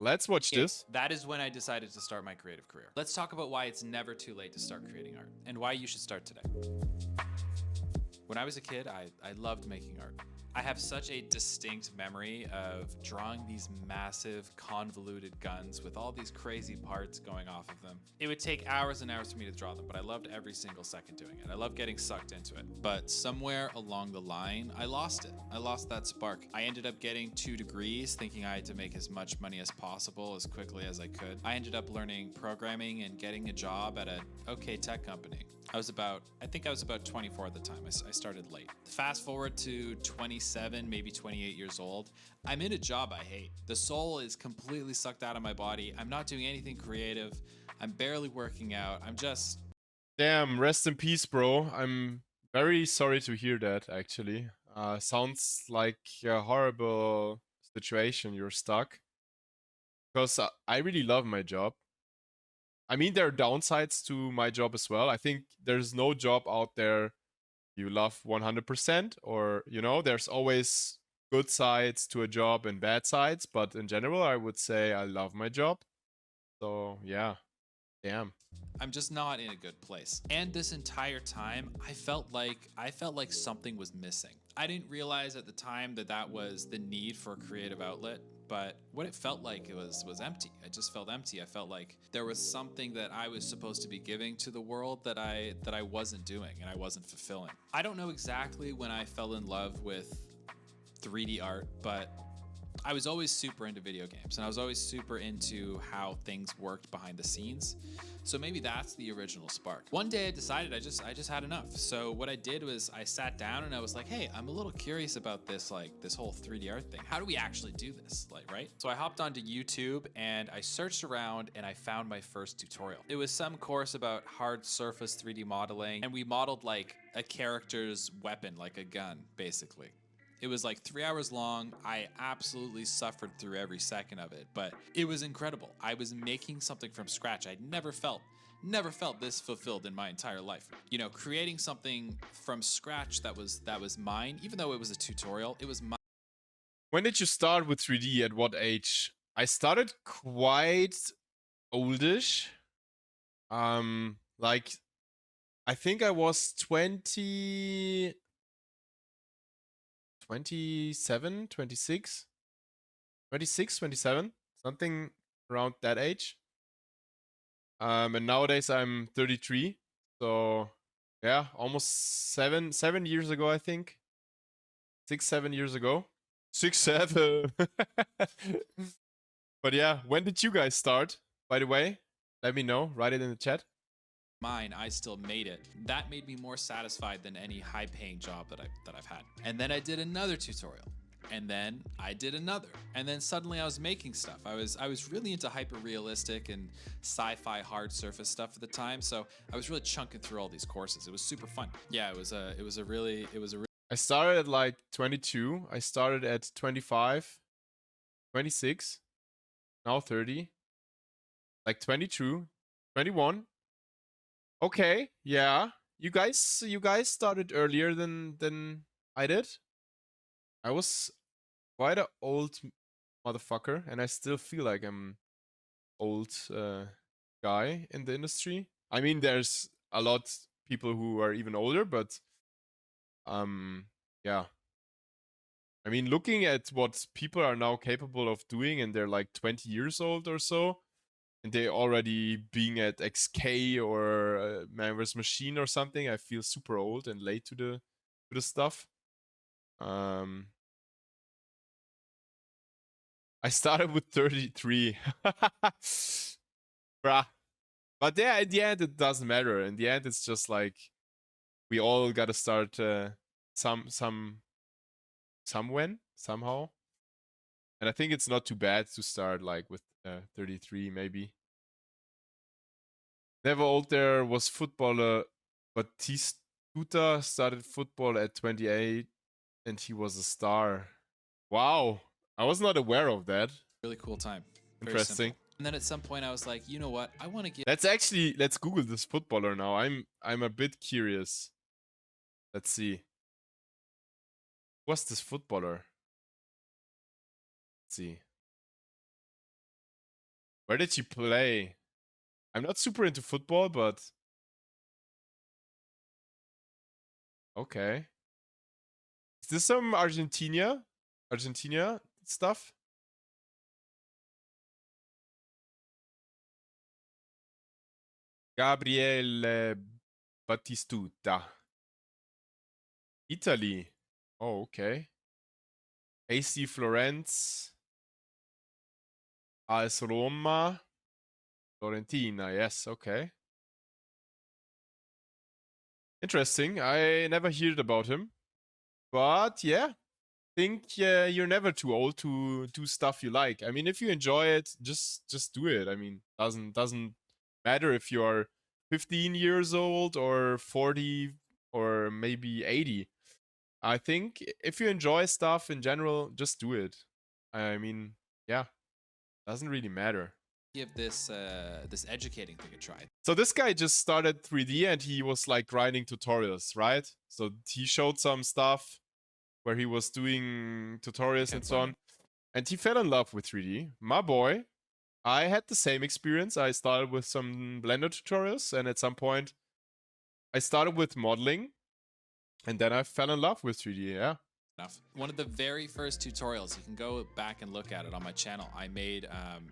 Let's watch this. That is when I decided to start my creative career. Let's talk about why it's never too late to start creating art and why you should start today. When I was a kid, I loved making art. I have such a distinct memory of drawing these massive convoluted guns with all these crazy parts going off of them. It would take hours and hours for me to draw them, but I loved every single second doing it. I loved getting sucked into it. But somewhere along the line, I lost it. I lost that spark. I ended up getting 2 degrees, thinking I had to make as much money as possible as quickly as I could. I ended up learning programming and getting a job at a OK tech company. I think I was about 24 at the time. I started late. Fast forward to 27, maybe 28 years old. I'm in a job I hate. The soul is completely sucked out of my body. I'm not doing anything creative. I'm barely working out. I'm just... Damn, rest in peace, bro. I'm very sorry to hear that, actually. Sounds like a horrible situation. You're stuck. Because I really love my job. I mean, there are downsides to my job as well. I think there's no job out there you love 100%, or, you know, there's always good sides to a job and bad sides. But in general, I would say I love my job. So, yeah, damn. I'm just not in a good place. And this entire time, I felt like something was missing. I didn't realize at the time that that was the need for a creative outlet, but what it felt like it was empty. I just felt empty. I felt like there was something that I was supposed to be giving to the world that I wasn't doing and I wasn't fulfilling. I don't know exactly when I fell in love with 3D art, but I was always super into video games and I was always super into how things worked behind the scenes. So maybe that's the original spark. One day I decided I just had enough. So what I did was I sat down and I was like, hey, I'm a little curious about this, like this whole 3D art thing. How do we actually do this? Like, right? So I hopped onto YouTube and I searched around and I found my first tutorial. It was some course about hard surface 3D modeling, and we modeled like a character's weapon, like a gun, basically. It was like 3 hours long. I absolutely suffered through every second of it, but it was incredible. I was making something from scratch. I'd never felt this fulfilled in my entire life. You know, creating something from scratch that was mine, even though it was a tutorial, it was mine. When did you start with 3D? At what age? I started quite oldish. Like, I think I was 27, 26, 26, 27, something around that age. And nowadays I'm 33. So yeah, almost seven years ago, I think. 6, 7 years ago. 6, 7. But yeah, when did you guys start? By the way, let me know. Write it in the chat. Mine, I still made it. That made me more satisfied than any high-paying job that I've had. And then I did another tutorial. And then I did another. And then suddenly I was making stuff. I was really into hyper-realistic and sci-fi hard surface stuff at the time, so I was really chunking through all these courses. It was super fun. Yeah, it was a really I started at like 22. I started at 25, 26, now 30, like 22, 21. Okay, yeah. You guys started earlier than I did. I was quite an old motherfucker, and I still feel like I'm old guy in the industry. I mean, there's a lot people who are even older, but yeah. I mean, looking at what people are now capable of doing, and they're like 20 years old or so, and they already being at XK or Man vs Machine or something, I feel super old and late to the stuff. I started with 33. Bruh. But yeah, in the end, it doesn't matter. In the end, it's just like we all got to start somewhen, somehow. And I think it's not too bad to start like with 33 maybe. Never old there was footballer, but Batistuta started football at 28 and he was a star. Wow. I was not aware of that. really cool time. Very Interesting. simple. And then at some point I was like, you know what? I want to give... Let's Google this footballer now. I'm a bit curious. Let's see. What's this footballer? Let's see. Where did you play? I'm not super into football, but okay. Is this some Argentina stuff? Gabriele Battistuta. Italy. Oh, okay. AC Florence. AS Roma. Florentina. Yes, okay. Interesting. I never heard about him. But yeah, think you're never too old to do stuff you like. I mean, if you enjoy it, just do it. I mean, doesn't matter if you're 15 years old or 40 or maybe 80. I think if you enjoy stuff in general, just do it. I mean, yeah, doesn't really matter. Give this this educating thing a try. So this guy just started 3D and he was like grinding tutorials, right? So he showed some stuff where he was doing tutorials and so on. And he fell in love with 3D. My boy, I had the same experience. I started with some Blender tutorials, and at some point, I started with modeling, and then I fell in love with 3D. Yeah. One of the very first tutorials, you can go back and look at it on my channel. I made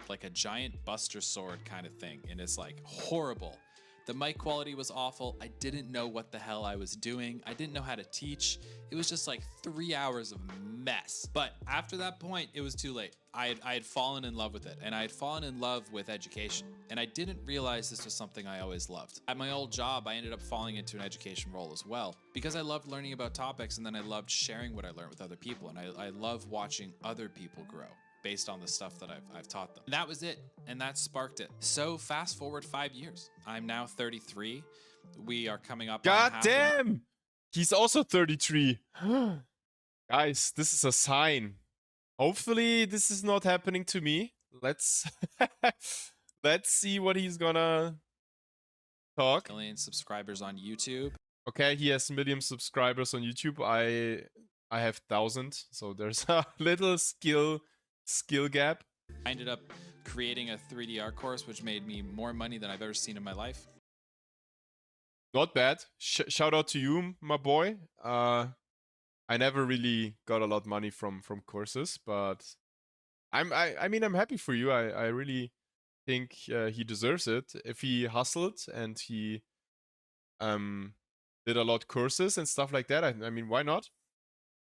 like a giant Buster Sword kind of thing, and it's like horrible. The mic quality was awful. I didn't know what the hell I was doing. I didn't know how to teach. It was just like 3 hours of mess. But after that point, it was too late. I had fallen in love with it, and I had fallen in love with education. And I didn't realize this was something I always loved. At my old job, I ended up falling into an education role as well, because I loved learning about topics, and then I loved sharing what I learned with other people. And I love watching other people grow based on the stuff that I've taught them. And that was it, and that sparked it. So fast forward 5 years. I'm now 33. We are coming up on God half damn! He's also 33. Guys, this is a sign. Hopefully this is not happening to me. Let's let's see what he's gonna talk. million subscribers on YouTube. Okay, he has 1,000,000 subscribers on YouTube. I have 1,000, so there's a little skill gap. I ended up creating a 3D art course, which made me more money than I've ever seen in my life. Not bad. Shout out to you, my boy. I never really got a lot of money from courses, but I mean I'm happy for you. I really think he deserves it. If he hustled and he did a lot of courses and stuff like that, I mean why not?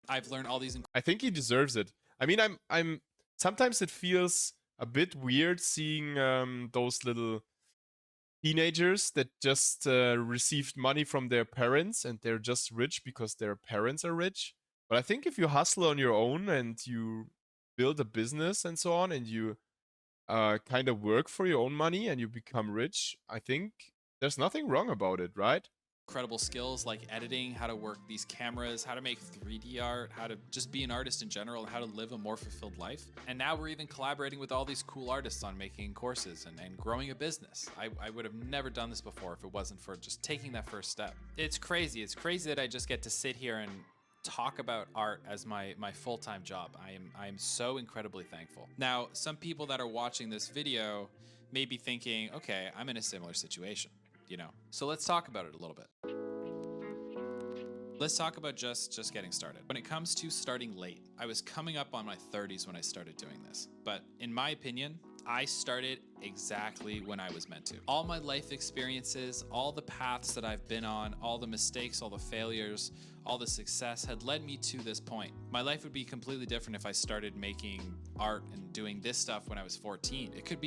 I've learned all these. I think he deserves it. I mean I'm sometimes it feels a bit weird seeing those little teenagers that just received money from their parents and they're just rich because their parents are rich. But I think if you hustle on your own and you build a business and so on, and you kind of work for your own money and you become rich, I think there's nothing wrong about it, right? Incredible skills like editing, how to work these cameras, how to make 3D art, how to just be an artist in general, and how to live a more fulfilled life. And now we're even collaborating with all these cool artists on making courses and growing a business. I would have never done this before if it wasn't for just taking that first step. It's crazy. It's crazy that I just get to sit here and talk about art as my full-time job. I am so incredibly thankful. Now, some people that are watching this video may be thinking, okay, I'm in a similar situation. So let's talk about it a little bit. Let's talk about just getting started. When it comes to starting late, I was coming up on my 30s when I started doing this. But in my opinion, I started exactly when I was meant to. All my life experiences, all the paths that I've been on, all the mistakes, all the failures, all the success had led me to this point. My life would be completely different if I started making art and doing this stuff when I was 14. It could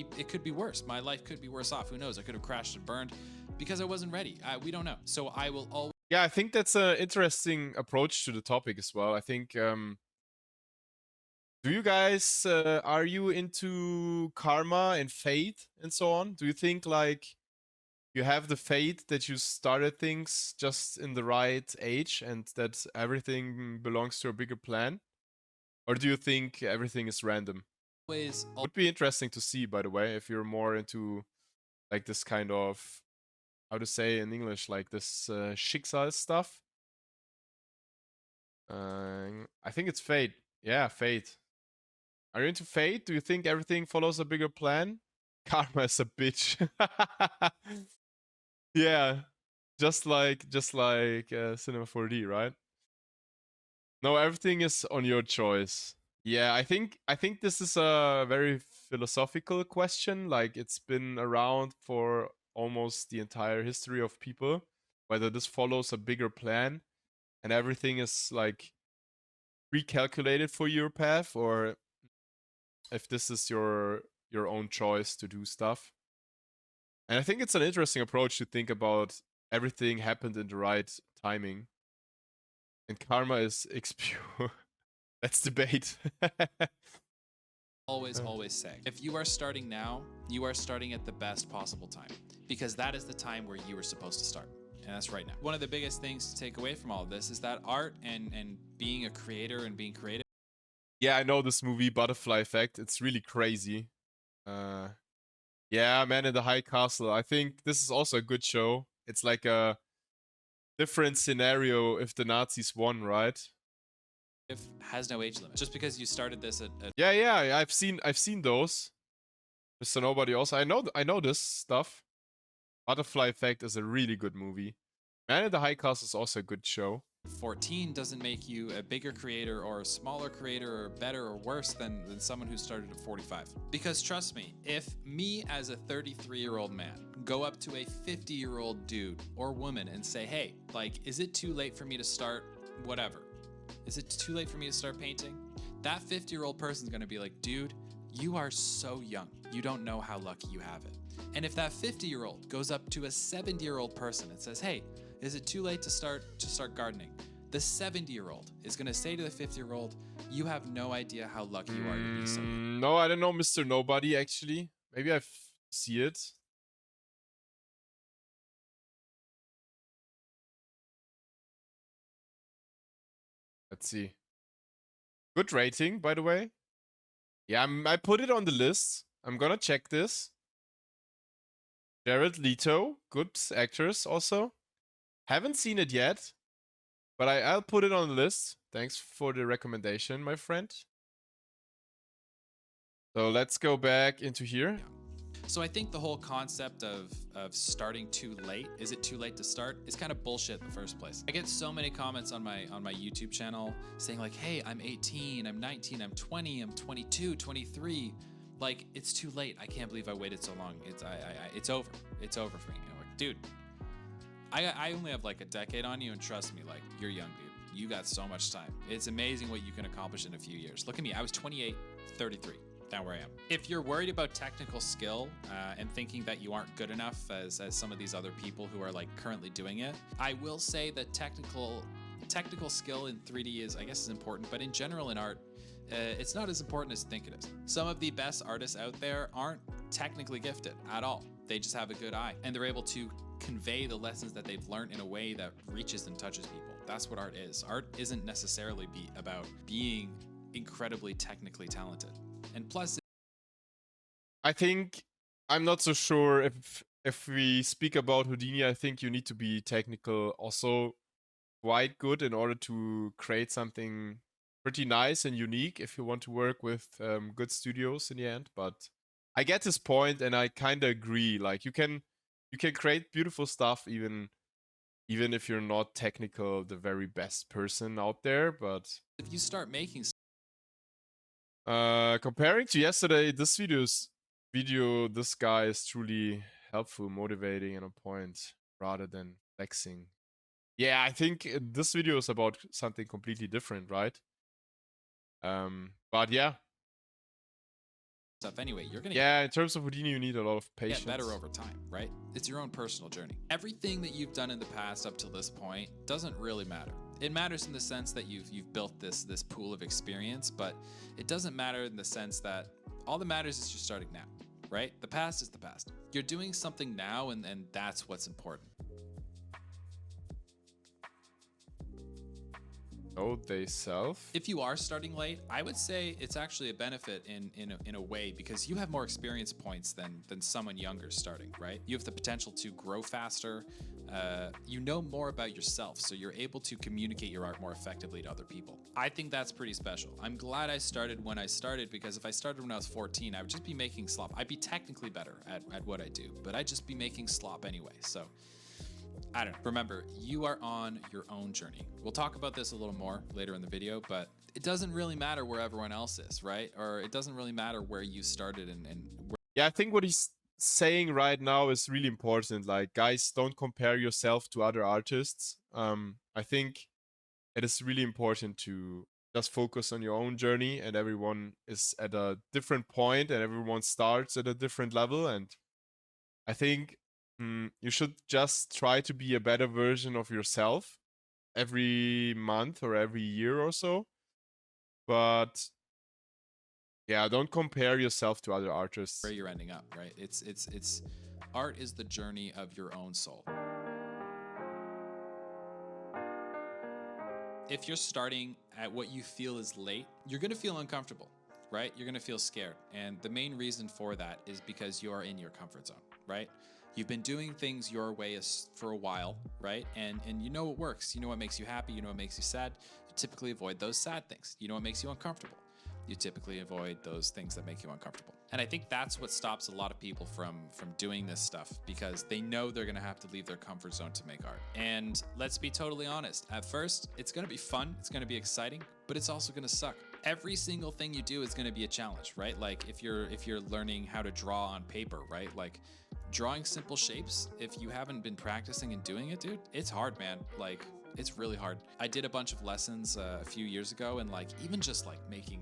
be worse. My life could be worse off. Who knows? I could have crashed and burned because I wasn't ready. We don't know. So I will always. Yeah, I think that's an interesting approach to the topic as well. I think, do you guys, are you into karma and fate and so on? Do you think like you have the fate that you started things just in the right age and that everything belongs to a bigger plan? Or do you think everything is random? Would be interesting to see, by the way, if you're more into like this kind of, how to say in English, like this Schicksal stuff. I think it's fate. Yeah, fate. Are you into fate? Do you think everything follows a bigger plan? Karma is a bitch. Yeah, just like Cinema 4D, right? No, everything is on your choice. Yeah, I think this is a very philosophical question. Like it's been around for almost the entire history of people, whether this follows a bigger plan and everything is like pre-calculated for your path, or if this is your own choice to do stuff. And I think it's an interesting approach to think about everything happened in the right timing. And karma is XP. Let's debate. always say, if you are starting now, you are starting at the best possible time, because that is the time where you were supposed to start. And that's right now. One of the biggest things to take away from all of this is that art and being a creator and being creative. Yeah, I know this movie, Butterfly Effect. It's really crazy. Yeah, Man in the High Castle. I think this is also a good show. It's like a different scenario if the Nazis won, right? Has no age limit. Just because you started this at Yeah, I've seen those. Mr. Nobody also. I know this stuff. Butterfly Effect is a really good movie. Man in the High Castle is also a good show. 14 doesn't make you a bigger creator or a smaller creator or better or worse than someone who started at 45. Because trust me, if me as a 33-year-old man go up to a 50-year-old dude or woman and say, hey, like, is it too late for me to start whatever? Is it too late for me to start painting? That 50-year-old person's gonna be like, dude, you are so young. You don't know how lucky you have it. And if that 50-year-old goes up to a 70-year-old person and says, hey, is it too late to start gardening? The 70-year-old is going to say to the 50-year-old, you have no idea how lucky you are to be so young. No, I don't know Mr. Nobody, actually. Maybe I see it. Let's see. Good rating, by the way. Yeah, I put it on the list. I'm gonna check this. Jared Leto, good actors also. Haven't seen it yet, but I'll put it on the list. Thanks for the recommendation, my friend. So let's go back into here. So I think the whole concept of starting too late, is it too late to start, is kind of bullshit in the first place. I get so many comments on my YouTube channel saying like, hey, I'm 18, I'm 19, I'm 20, I'm 22, 23. Like, it's too late. I can't believe I waited so long. It's over. It's over for me. I'm like, dude, I only have like a decade on you, and trust me, like, you're young, dude. You got so much time. It's amazing what you can accomplish in a few years. Look at me. I was 28, 33. Now where I am. If you're worried about technical skill and thinking that you aren't good enough as some of these other people who are like currently doing it, I will say that technical skill in 3D is, I guess, is important, but in general in art, it's not as important as you think it is. Some of the best artists out there aren't technically gifted at all. They just have a good eye, and they're able to convey the lessons that they've learned in a way that reaches and touches people. That's what art is. Art isn't necessarily about being incredibly technically talented. And plus, I think I'm not so sure if we speak about Houdini. I think you need to be technical also quite good in order to create something pretty nice and unique if you want to work with good studios in the end. But I get his point, and I kind of agree. Like you can create beautiful stuff even if you're not technical, the very best person out there. But if you start making comparing to yesterday, this this guy is truly helpful, motivating, and on point rather than flexing. Yeah, I think this video is about something completely different, right? But yeah. Stuff anyway, you're gonna in terms of Houdini, you need a lot of patience. get better over time, right? It's your own personal journey. Everything that you've done in the past up to this point doesn't really matter. It matters in the sense that you've built this pool of experience, but it doesn't matter in the sense that all that matters is you're starting now, right? The past is the past. You're doing something now, and that's what's important. know they self. If you are starting late, I would say it's actually a benefit in a way, because you have more experience points than someone younger starting, right? You have the potential to grow faster. You know more about yourself, so you're able to communicate your art more effectively to other people. I think that's pretty special. I'm glad I started when I started, because if I started when I was 14, I would just be making slop. I'd be technically better at what I do, but I'd just be making slop anyway. So I don't know. Remember, you are on your own journey. We'll talk about this a little more later in the video, but it doesn't really matter where everyone else is, right? Or it doesn't really matter where you started and where. Yeah, I think what he's saying right now is really important. Like, guys, don't compare yourself to other artists. I think it is really important to just focus on your own journey, and everyone is at a different point and everyone starts at a different level. And I think you should just try to be a better version of yourself every month or every year or so. But yeah, don't compare yourself to other artists. Where you're ending up, right? It's art is the journey of your own soul. If you're starting at what you feel is late, you're going to feel uncomfortable, right? You're going to feel scared. And the main reason for that is because you are in your comfort zone, right? You've been doing things your way for a while, right? And you know what works. You know what makes you happy. You know what makes you sad. You typically avoid those sad things. You know what makes you uncomfortable. You typically avoid those things that make you uncomfortable. And I think that's what stops a lot of people from doing this stuff, because they know they're gonna have to leave their comfort zone to make art. And let's be totally honest, at first, it's gonna be fun, it's gonna be exciting, but it's also gonna suck. Every single thing you do is gonna be a challenge, right? Like if you're learning how to draw on paper, right? Like drawing simple shapes, if you haven't been practicing and doing it, dude, it's hard, man. Like, it's really hard. I did a bunch of lessons a few years ago, and like even just like making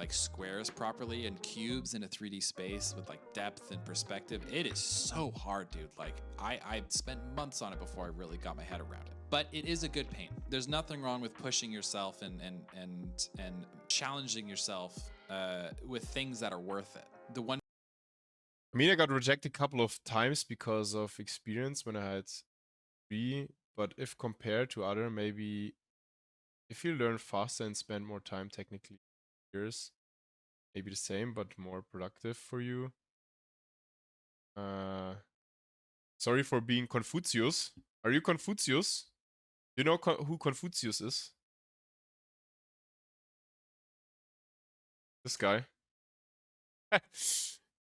squares properly and cubes in a 3D space with like depth and perspective. It is so hard, dude. Like I spent months on it before I really got my head around it. But it is a good pain. There's nothing wrong with pushing yourself and challenging yourself with things that are worth it. I mean, I got rejected a couple of times because of experience when I had 3, but if compared to other, maybe if you learn faster and spend more time technically, years, maybe the same, but more productive for you. Sorry for being Confucius. Are you Confucius? Do you know who Confucius is? This guy.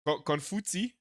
Confuzi?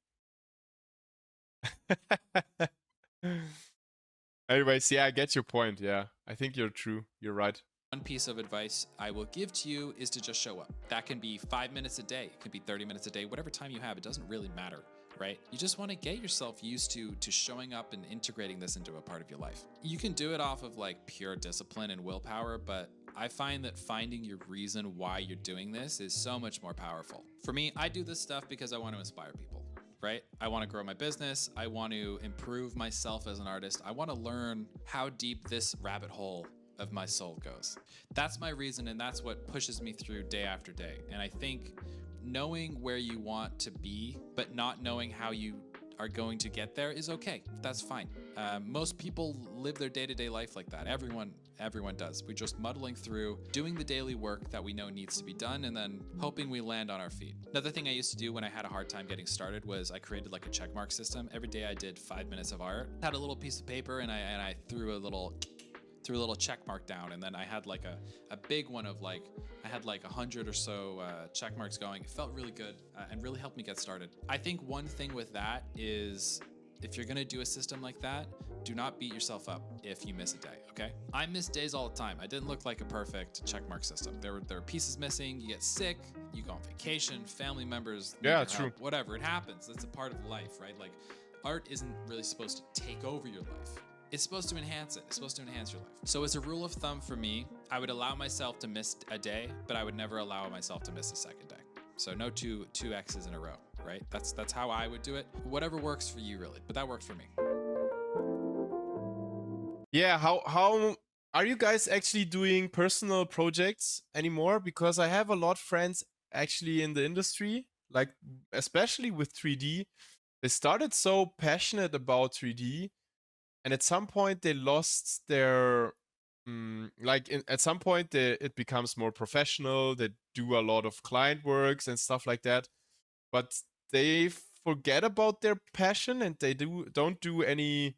Anyways, yeah, I get your point. Yeah, I think you're true. You're right. One piece of advice I will give to you is to just show up. That can be 5 minutes a day. It could be 30 minutes a day, whatever time you have. It doesn't really matter, right? You just want to get yourself used to showing up and integrating this into a part of your life. You can do it off of like pure discipline and willpower, but I find that finding your reason why you're doing this is so much more powerful. For me, I do this stuff because I want to inspire people, right? I want to grow my business. I want to improve myself as an artist. I want to learn how deep this rabbit hole of my soul goes. That's my reason, and that's what pushes me through day after day. And I think knowing where you want to be, but not knowing how you are going to get there is okay. That's fine. Most people live their day-to-day life like that. Everyone does. We're just muddling through, doing the daily work that we know needs to be done, and then hoping we land on our feet. Another thing I used to do when I had a hard time getting started was I created like a checkmark system. Every day I did 5 minutes of art, had a little piece of paper, and I threw a little check mark down, and then I had like a big one of like, I had like 100 or so check marks going. It felt really good and really helped me get started. I think one thing with that is, if you're gonna do a system like that, do not beat yourself up if you miss a day, okay? I miss days all the time. I didn't look like a perfect checkmark system. There were pieces missing, you get sick, you go on vacation, family members need your true. help, whatever, it happens. That's a part of life, right? Like, art isn't really supposed to take over your life. It's supposed to enhance it. It's supposed to enhance your life. So as a rule of thumb for me, I would allow myself to miss a day, but I would never allow myself to miss a second day. So no two X's in a row, right? That's how I would do it. Whatever works for you, really, but that worked for me. Yeah, how are you guys actually doing personal projects anymore? Because I have a lot of friends actually in the industry, like especially with 3D. They started so passionate about 3D, and at some point they lost their like at some point it becomes more professional. They do a lot of client works and stuff like that, but they forget about their passion and they don't do any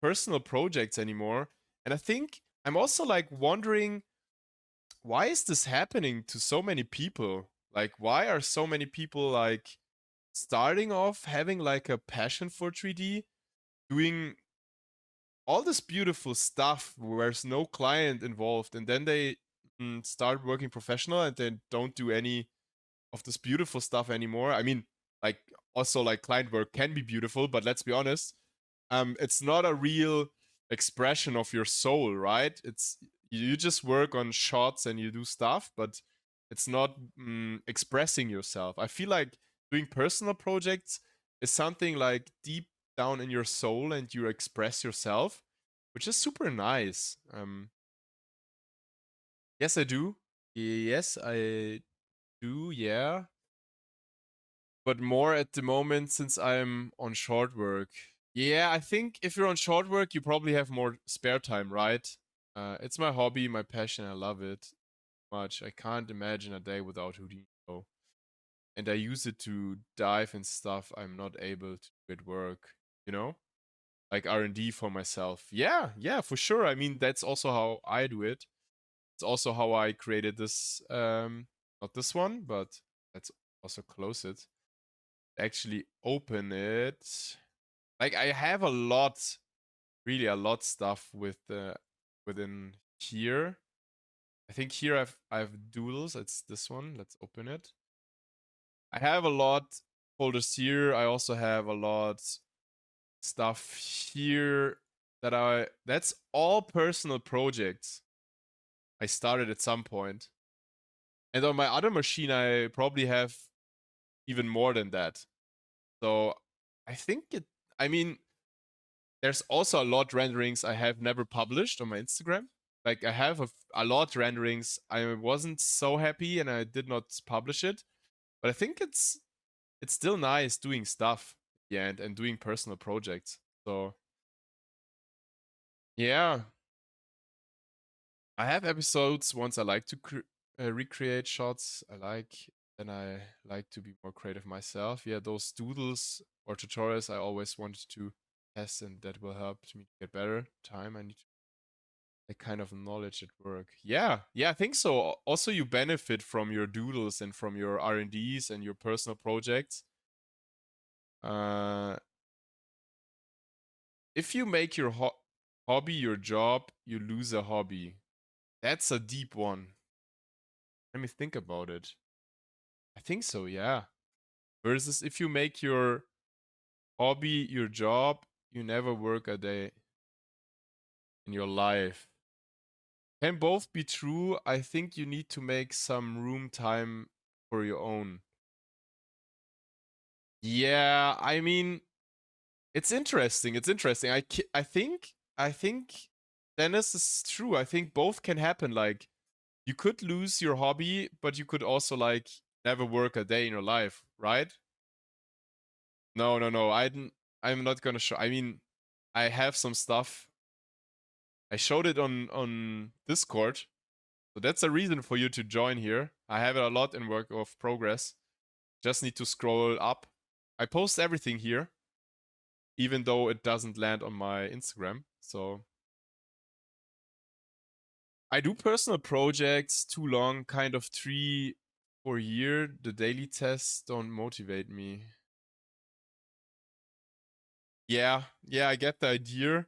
personal projects anymore. And I think I'm also like wondering, why is this happening to so many people? Like, why are so many people like starting off having like a passion for 3D, doing all this beautiful stuff where there's no client involved, and then they start working professional and then don't do any of this beautiful stuff anymore? I mean, like, also like client work can be beautiful, but let's be honest, it's not a real expression of your soul, right? It's, you just work on shots and you do stuff, but it's not expressing yourself. I feel like doing personal projects is something like deep down in your soul and you express yourself, which is super nice. Yes, I do. Yes, I do. Yeah, but more at the moment since I'm on short work. Yeah, I think if you're on short work, you probably have more spare time, right? It's my hobby, my passion. I love it much. I can't imagine a day without Houdini, though. And I use it to dive and stuff I'm not able to do at work, you know? Like R&D for myself. Yeah, yeah, for sure. I mean, that's also how I do it. It's also how I created this, not this one, but let's also close it. Actually open it. Like I have a lot, really a lot stuff with within here. I think here I've doodles. It's this one. Let's open it. I have a lot folders here. I also have a lot stuff here that's all personal projects I started at some point. And on my other machine I probably have even more than that. So I think I mean, there's also a lot renderings I have never published on my Instagram. Like I have a lot renderings I wasn't so happy and I did not publish it. But I think it's still nice doing stuff at the end and doing personal projects. So yeah, I have episodes once I like to recreate shots. Then I like to be more creative myself. Yeah, those doodles or tutorials I always wanted to test, and that will help me to get better. Time I need that kind of knowledge at work. Yeah, yeah, I think so. Also, you benefit from your doodles and from your R&Ds and your personal projects. If you make your hobby your job, you lose a hobby. That's a deep one. Let me think about it. I think so, yeah. Versus if you make your hobby your job, you never work a day in your life. Can both be true. I think you need to make some room time for your own. Yeah, I mean, it's interesting. It's interesting. I think Dennis is true. I think both can happen. Like you could lose your hobby, but you could also like never work a day in your life, right? No, no, no. I'm not gonna show. I mean, I have some stuff. I showed it on Discord, so that's a reason for you to join here. I have it a lot in work of progress. Just need to scroll up. I post everything here, even though it doesn't land on my Instagram. So I do personal projects too long, kind of 3 or 4 year. The daily tests don't motivate me. Yeah, yeah, I get the idea.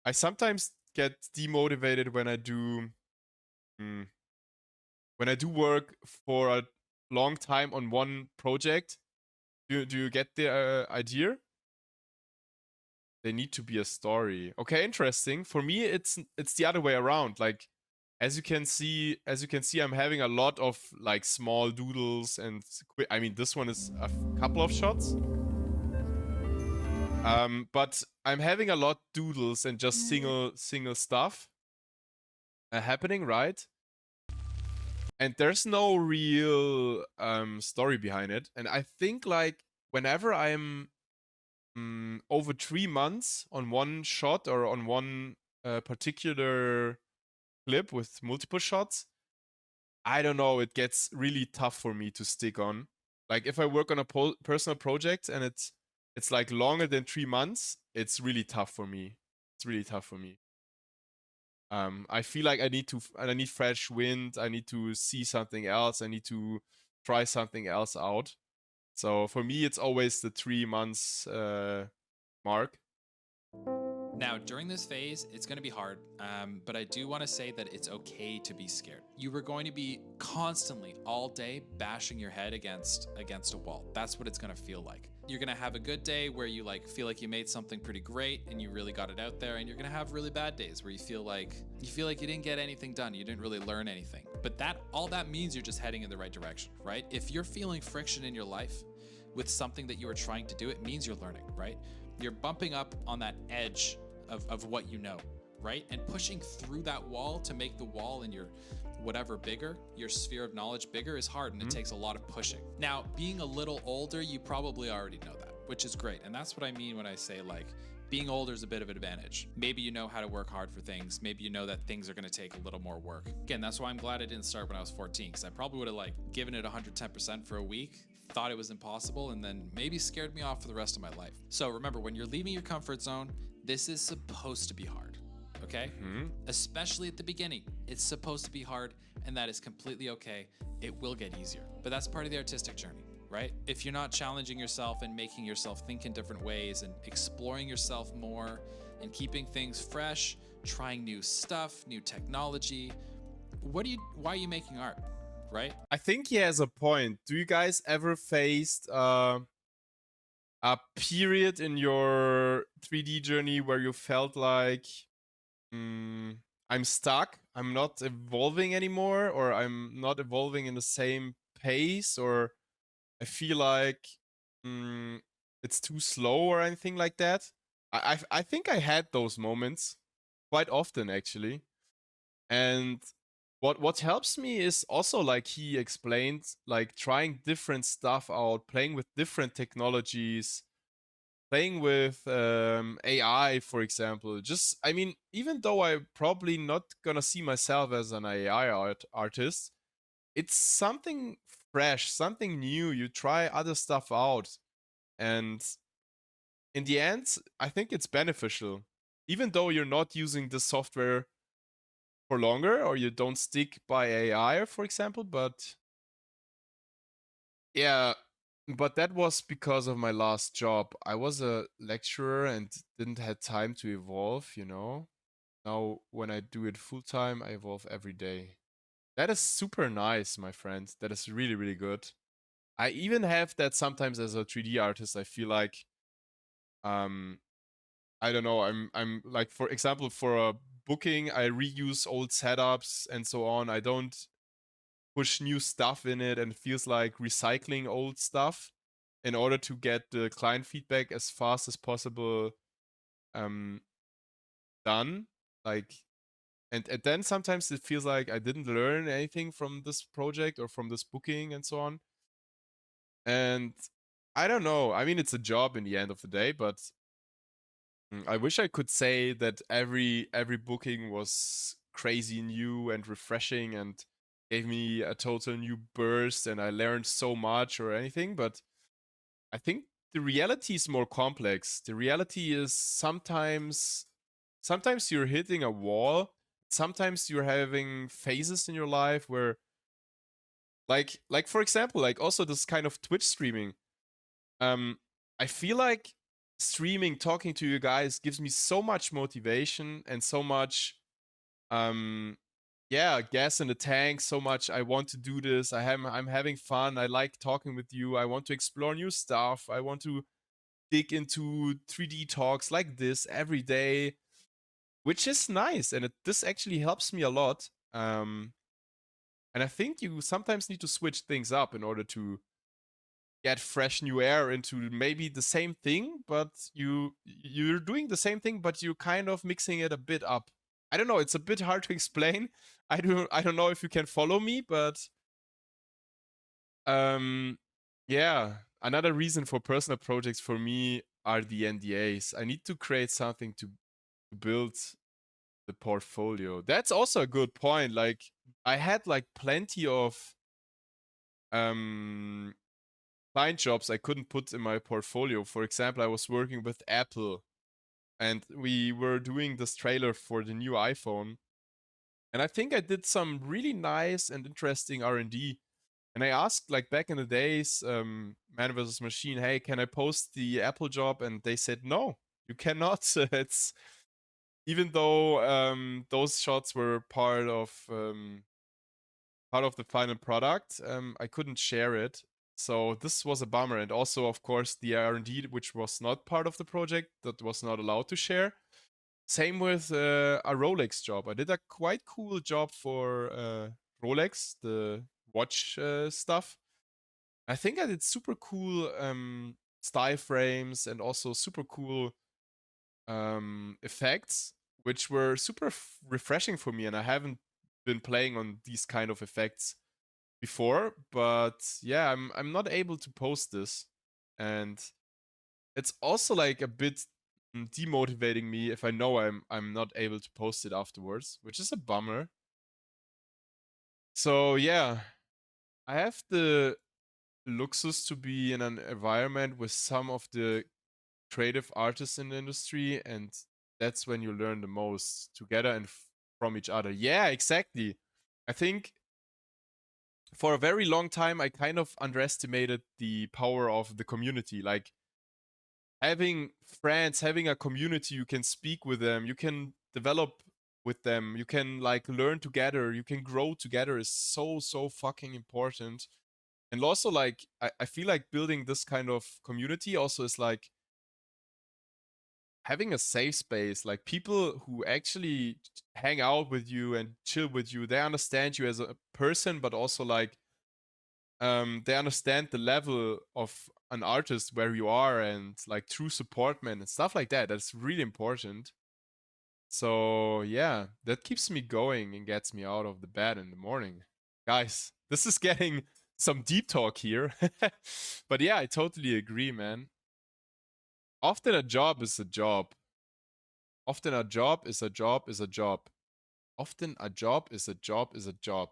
I sometimes get demotivated when I do work for a long time on one project. Do you get the idea? They need to be a story. Okay, interesting. For me, it's the other way around. Like, as you can see, I'm having a lot of like small doodles and I mean, this one is a couple of shots. But I'm having a lot doodles and just single stuff happening, right? And there's no real story behind it. And I think like whenever I'm over 3 months on one shot or on one particular clip with multiple shots, I don't know, it gets really tough for me to stick on. Like if I work on a personal project and it's like longer than 3 months, it's really tough for me. It's really tough for me. I feel like I need fresh wind. I need to see something else. I need to try something else out. So for me, it's always the 3 months mark. Now, during this phase, it's going to be hard, but I do want to say that it's okay to be scared. You are going to be constantly, all day, bashing your head against a wall. That's what it's going to feel like. You're going to have a good day where you feel like you made something pretty great and you really got it out there, and you're going to have really bad days where you feel like you didn't get anything done, you didn't really learn anything. But all that means you're just heading in the right direction, right? If you're feeling friction in your life with something that you are trying to do, it means you're learning, right? You're bumping up on that edge of what you know, right? And pushing through that wall to make the wall in your whatever bigger, your sphere of knowledge bigger, is hard, and it takes a lot of pushing. Now, being a little older, you probably already know that, which is great. And that's what I mean when I say being older is a bit of an advantage. Maybe you know how to work hard for things. Maybe you know that things are going to take a little more work. Again, that's why I'm glad I didn't start when I was 14, because I probably would have given it 110% for a week, thought it was impossible, and then maybe scared me off for the rest of my life. So remember, when you're leaving your comfort zone, this is supposed to be hard, okay? Especially at the beginning. It's supposed to be hard, and that is completely okay. It will get easier, but that's part of the artistic journey, right? If you're not challenging yourself and making yourself think in different ways and exploring yourself more and keeping things fresh, trying new stuff, new technology, why are you making art, right? I think he has a point. Do you guys ever faced a period in your 3D journey where you felt like I'm stuck, I'm not evolving anymore, or I'm not evolving in the same pace, or I feel like it's too slow or anything like that? I think I had those moments quite often, actually. And what helps me is also, like he explained, like trying different stuff out, playing with different technologies, playing with AI, for example. Just, I mean, even though I'm probably not gonna see myself as an AI artist, it's something fresh, something new. You try other stuff out, and in the end, I think it's beneficial. Even though you're not using the software for longer, or you don't stick by AI, for example, but yeah, but that was because of my last job. I was a lecturer and didn't have time to evolve, you know. Now, when I do it full time, I evolve every day. That is super nice, my friend. That is really, really good. I even have that sometimes as a 3D artist. I feel like, I don't know. I'm like, for example, for a booking, I reuse old setups and so on. I don't push new stuff in it, and it feels like recycling old stuff in order to get the client feedback as fast as possible done. Like, and then sometimes it feels like I didn't learn anything from this project or from this booking and so on. And I don't know. I mean, it's a job in the end of the day, but I wish I could say that every booking was crazy new and refreshing and gave me a total new burst and I learned so much or anything, but I think the reality is more complex. The reality is sometimes you're hitting a wall. Sometimes you're having phases in your life where, like for example, like also this kind of Twitch streaming. I feel like streaming, talking to you guys gives me so much motivation and so much yeah, gas in the tank, so much I want to do this. I'm having fun. I like talking with you. I want to explore new stuff. I want to dig into 3D talks like this every day, which is nice, and this actually helps me a lot. And I think you sometimes need to switch things up in order to get fresh new air into maybe the same thing, but you're doing the same thing, but you're kind of mixing it a bit up. I don't know, it's a bit hard to explain. I don't know if you can follow me, but yeah, another reason for personal projects for me are the NDAs. I need to create something to build the portfolio. That's also a good point. Like I had like plenty of client jobs I couldn't put in my portfolio. For example, I was working with Apple and we were doing this trailer for the new iPhone. And I think I did some really nice and interesting R&D. And I asked, like back in the days, Man vs. Machine, hey, can I post the Apple job? And they said, no, you cannot. It's even though those shots were part of the final product, I couldn't share it. So this was a bummer. And also, of course, the R&D, which was not part of the project, that was not allowed to share. Same with a Rolex job. I did a quite cool job for Rolex, the watch stuff. I think I did super cool style frames and also super cool effects, which were super refreshing for me. And I haven't been playing on these kind of effects before, but yeah, I'm not able to post this, and it's also like a bit demotivating me if I know I'm not able to post it afterwards, which is a bummer. So yeah, I have the luxus to be in an environment with some of the creative artists in the industry, and that's when you learn the most together and from each other. Yeah, exactly. I think for a very long time I kind of underestimated the power of the community. Like having friends, having a community, you can speak with them, you can develop with them, you can like learn together, you can grow together is so fucking important. And also like I feel like building this kind of community also is like having a safe space, like people who actually hang out with you and chill with you, they understand you as a person, but also like they understand the level of an artist where you are, and like true support, man, and stuff like that. That's really important. So yeah, that keeps me going and gets me out of the bed in the morning. Guys, this is getting some deep talk here. But yeah, I totally agree, man. Often a job is a job. Often a job is a job is a job. Often a job is a job is a job.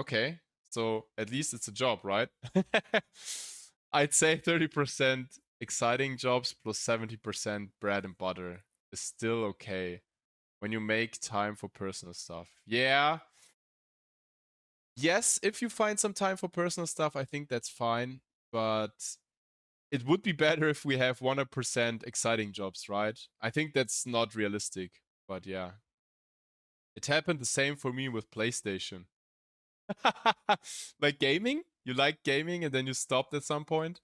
Okay, so at least it's a job, right? I'd say 30% exciting jobs plus 70% bread and butter is still okay when you make time for personal stuff. Yeah. Yes, if you find some time for personal stuff, I think that's fine. But it would be better if we have 100% exciting jobs, right? I think that's not realistic. But yeah. It happened the same for me with PlayStation. Like gaming? You like gaming and then you stopped at some point?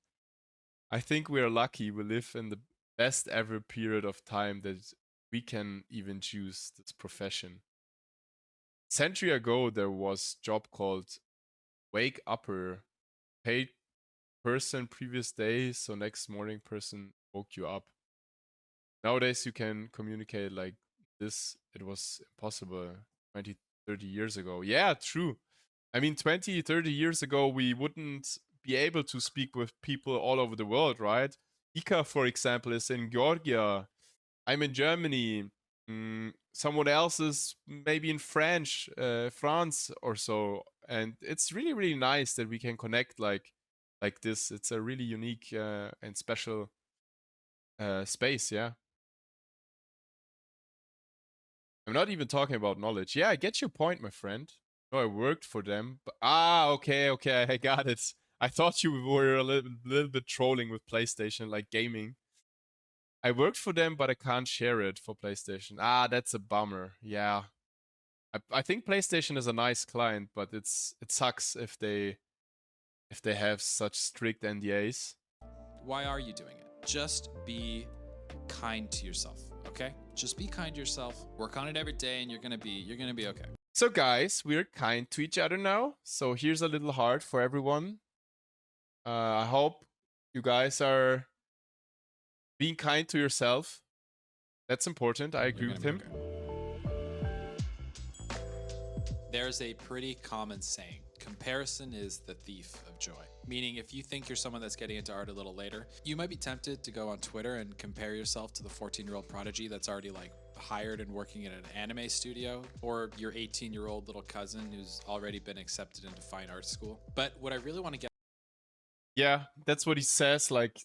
I think we are lucky we live in the best ever period of time that we can even choose this profession. Century ago, there was job called wake upper, paid person previous day, so next morning person woke you up. Nowadays, you can communicate like this. It was impossible 20, 30 years ago. Yeah, true. I mean, 20, 30 years ago, we wouldn't be able to speak with people all over the world, right? Ika, for example, is in Georgia. I'm in Germany. Someone else is maybe in France or so. And it's really, really nice that we can connect like this. It's a really unique and special space, yeah. I'm not even talking about knowledge. Yeah, I get your point, my friend. No, I worked for them. But, okay, I got it. I thought you were a little bit trolling with PlayStation, like gaming. I worked for them, but I can't share it for PlayStation. That's a bummer. Yeah. I think PlayStation is a nice client, but it sucks if they have such strict NDAs. Why are you doing it? Just be kind to yourself, okay? Just be kind to yourself. Work on it every day and you're going to be okay. So guys, we're kind to each other now. So here's a little heart for everyone. I hope you guys are being kind to yourself. That's important. I agree with him. Okay. There's a pretty common saying. Comparison is the thief of joy. Meaning, if you think you're someone that's getting into art a little later, you might be tempted to go on Twitter and compare yourself to the 14-year-old prodigy that's already like hired and working in an anime studio, or your 18-year-old little cousin who's already been accepted into fine arts school. But what I really want to get Yeah, that's what he says. Like,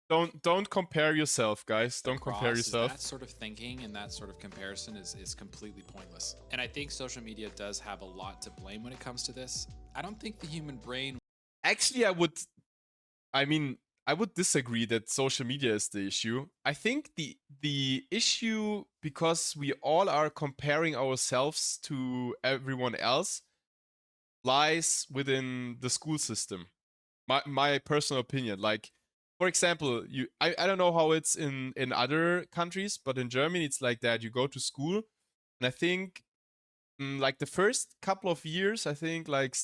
don't compare yourself, guys. Don't compare across is yourself. that sort of thinking and that sort of comparison is completely pointless. And I think social media does have a lot to blame when it comes to this. I don't think the human brain Actually, I would disagree that social media is the issue. I think the issue, because we all are comparing ourselves to everyone else, lies within the school system. My personal opinion. Like, for example, I don't know how it's in other countries, but in Germany it's like that. You go to school, and I think like the first couple of years, I think like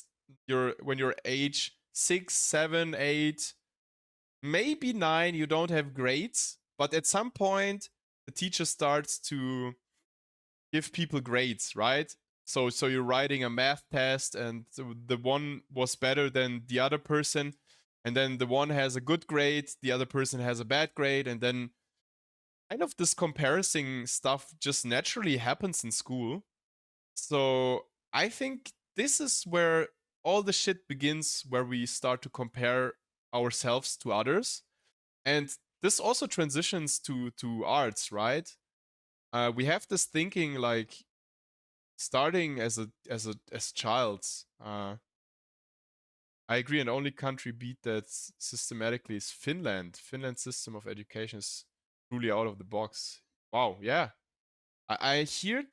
when you're age 6, 7, 8, maybe 9, you don't have grades, but at some point the teacher starts to give people grades, right? So you're writing a math test, and the one was better than the other person, and then the one has a good grade, the other person has a bad grade, and then kind of this comparison stuff just naturally happens in school. So I think this is where all the shit begins, where we start to compare ourselves to others. And this also transitions to arts, right? We have this thinking like starting as child. I agree, and only country beat that systematically is Finland. Finland's system of education is truly out of the box. Wow, yeah. I heard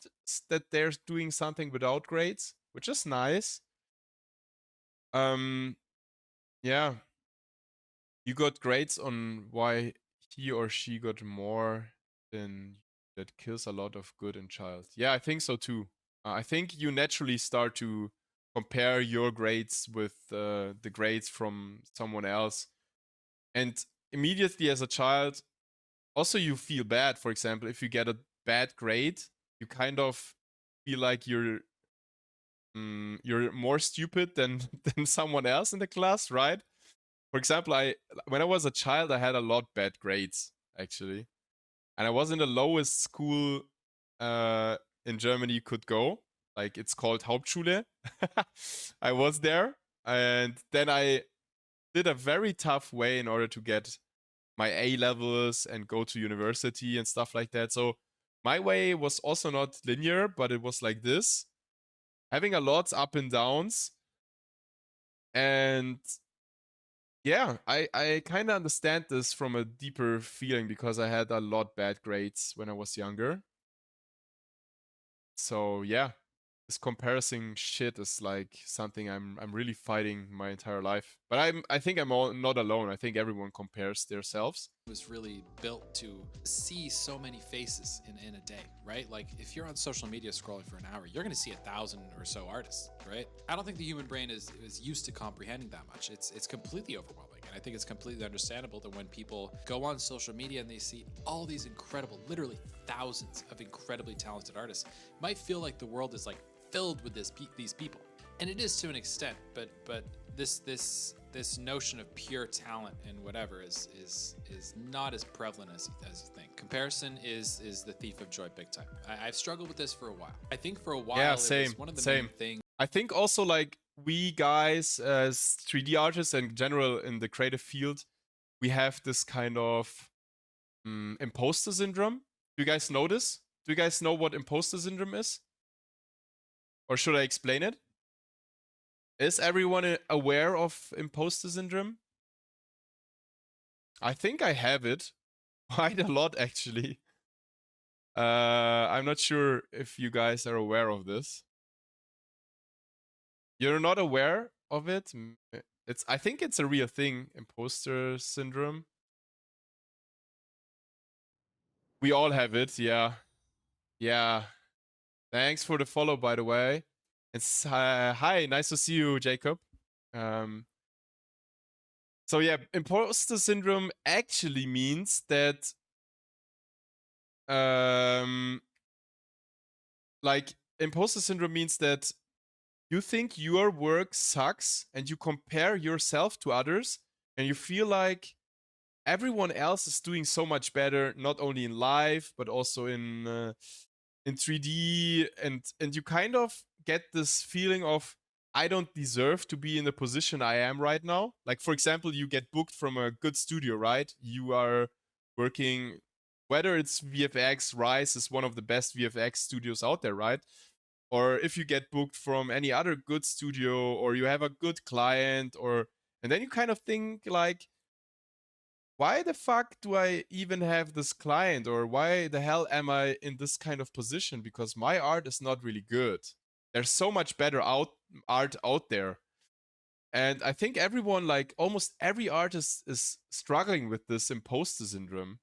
that they're doing something without grades, which is nice. Yeah. You got grades on why he or she got more than that kills a lot of good in child. Yeah, I think so too. I think you naturally start to compare your grades with the grades from someone else. And immediately as a child, also you feel bad. For example, if you get a bad grade, you kind of feel like you're more stupid than than someone else in the class, right? For example, when I was a child, I had a lot bad grades actually, and I was in the lowest school in Germany you could go. Like, it's called Hauptschule. I was there, and then I did a very tough way in order to get my A levels and go to university and stuff like that. So my way was also not linear, but it was like this, having a lot up and downs. And yeah, I kind of understand this from a deeper feeling, because I had a lot bad grades when I was younger. So yeah, this comparison shit is like something I'm really fighting my entire life. But I think I'm not alone. I think everyone compares themselves. was really built to see so many faces in a day, right? Like if you're on social media scrolling for an hour, you're going to see 1,000 or so artists, right? I don't think the human brain is used to comprehending that much. It's completely overwhelming. And I think it's completely understandable that when people go on social media and they see all these incredible, literally thousands of incredibly talented artists, it might feel like the world is like filled with these people. And it is to an extent, but this notion of pure talent and whatever is not as prevalent as you think. Comparison is the thief of joy big time. I've struggled with this for a while. I think for a while Yeah, it same, was one of the same. main things. I think also like we guys as 3D artists and in general in the creative field, we have this kind of imposter syndrome. Do you guys know this? Do you guys know what imposter syndrome is? Or should I explain it? Is everyone aware of imposter syndrome? I think I have it quite a lot, actually. I'm not sure if you guys are aware of this. You're not aware of it? I think it's a real thing, imposter syndrome. We all have it, yeah. Yeah. Thanks for the follow, by the way. It's hi, nice to see you, Jacob. So yeah, imposter syndrome actually means that like imposter syndrome means that you think your work sucks and you compare yourself to others and you feel like everyone else is doing so much better, not only in live but also in 3D, and you kind of get this feeling of I don't deserve to be in the position I am right now. Like for example, you get booked from a good studio, right? You are working, whether it's VFX, Rise is one of the best VFX studios out there, right? Or if you get booked from any other good studio, or you have a good client, or and then you kind of think like, why the fuck do I even have this client, or why the hell am I in this kind of position? Because my art is not really good. There's so much better art out there. And I think everyone, like almost every artist, is struggling with this imposter syndrome.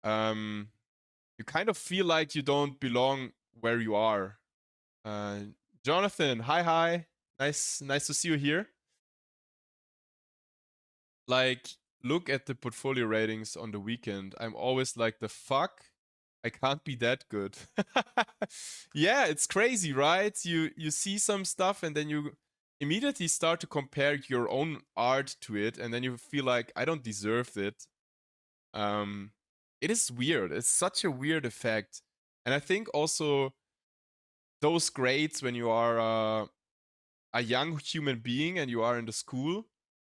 You kind of feel like you don't belong where you are. Jonathan, hi. Nice to see you here. Like, look at the portfolio ratings on the weekend. I'm always like, the fuck? I can't be that good. Yeah, it's crazy, right? You see some stuff and then you immediately start to compare your own art to it, and then you feel like I don't deserve it. It is weird. It's such a weird effect. And I think also those grades when you are a young human being and you are in the school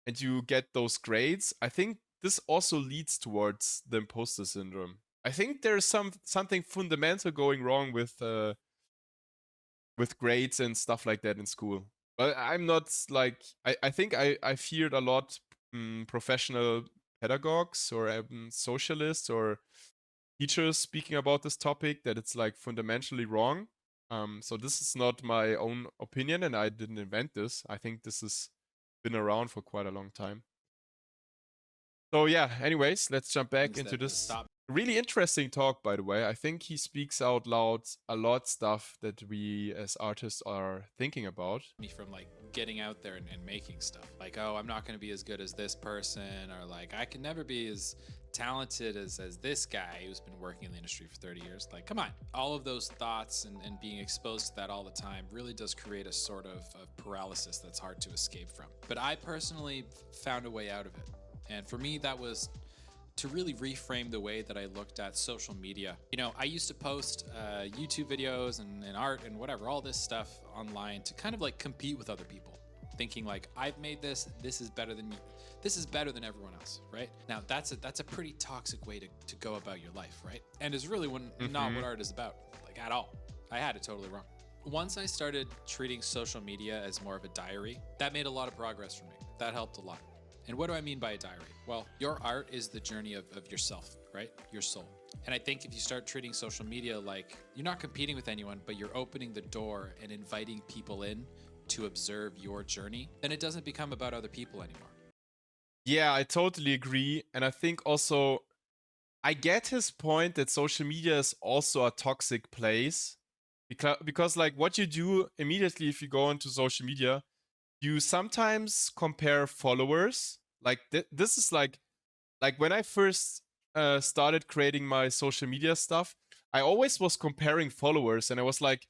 and you get those grades, I think this also leads towards the imposter syndrome. I think there's something fundamental going wrong with grades and stuff like that in school. But I'm not like, I think I feared a lot professional pedagogues or socialists or teachers speaking about this topic, that it's like fundamentally wrong. So this is not my own opinion, and I didn't invent this. I think this has been around for quite a long time. So yeah, anyways, let's jump back into this. Really interesting talk, by the way. I think he speaks out loud a lot stuff that we as artists are thinking about. Me from like getting out there and making stuff. Like, oh, I'm not going to be as good as this person, or like I can never be as talented as this guy who's been working in the industry for 30 years. Like, come on. All of those thoughts and being exposed to that all the time really does create a sort of paralysis that's hard to escape from. But I personally found a way out of it. And for me, that was to really reframe the way that I looked at social media. You know, I used to post YouTube videos and art and whatever, all this stuff online to kind of like compete with other people, thinking like, I've made this is better than you. This is better than everyone else, right? Now that's a pretty toxic way to go about your life, right? And is really not what art is about, like at all. I had it totally wrong. Once I started treating social media as more of a diary, that made a lot of progress for me. That helped a lot. And what do I mean by a diary? Well, your art is the journey of yourself, right? Your soul. And I think if you start treating social media like you're not competing with anyone, but you're opening the door and inviting people in to observe your journey, then it doesn't become about other people anymore. Yeah, I totally agree. And I think also, I get his point that social media is also a toxic place. Because like what you do immediately if you go into social media, you sometimes compare followers. Like this is like when I first started creating my social media stuff, I always was comparing followers, and I was like,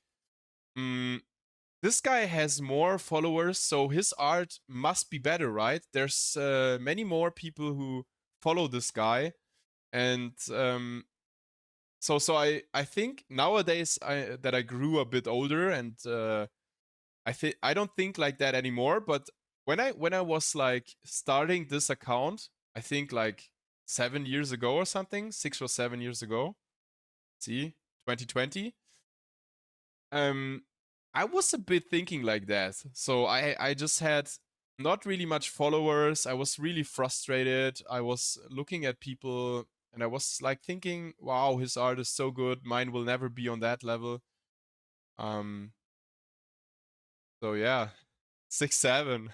this guy has more followers, so his art must be better, right? There's many more people who follow this guy, and so I think nowadays that I grew a bit older, and I don't think like that anymore. But when I was like starting this account, I think like 7 years ago or something, 6 or 7 years ago. See, 2020. I was a bit thinking like that. So I just had not really much followers. I was really frustrated. I was looking at people and I was like thinking, wow, his art is so good. Mine will never be on that level. So yeah, 6, 7.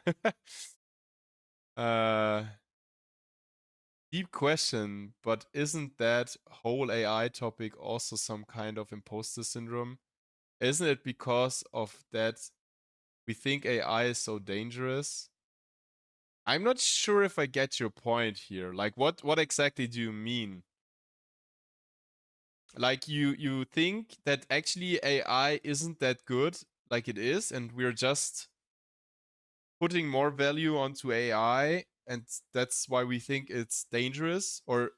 Deep question, but isn't that whole AI topic also some kind of imposter syndrome? Isn't it because of that we think AI is so dangerous? I'm not sure if I get your point here. Like what exactly do you mean? Like you think that actually AI isn't that good like it is, and we're just putting more value onto AI and that's why we think it's dangerous? Or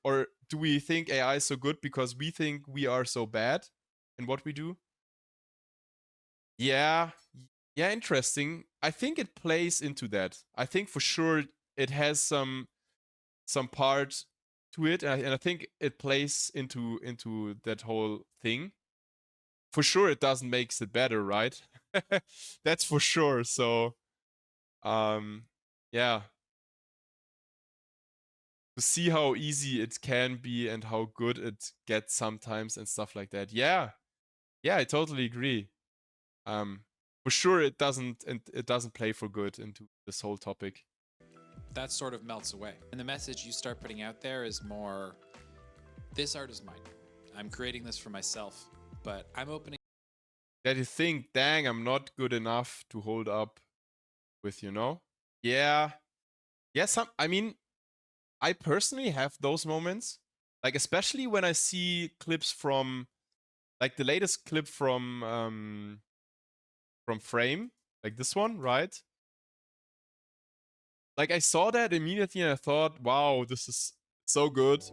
do we think AI is so good because we think we are so bad in what we do? Yeah, yeah, interesting. I think it plays into that. I think for sure it has some part to it, and I think it plays into that whole thing. For sure, it doesn't makes it better, right? That's for sure. So, yeah, to see how easy it can be and how good it gets sometimes and stuff like that. Yeah, yeah, I totally agree. For sure, it doesn't play for good into this whole topic. That sort of melts away. And the message you start putting out there is more, this art is mine. I'm creating this for myself, but I'm opening. That you think, dang, I'm not good enough to hold up with, Yeah. Yeah, I mean, I personally have those moments. Like, especially when I see clips from, like the latest clip from Frame, like this one, right? Like, I saw that immediately and I thought, wow, this is so good.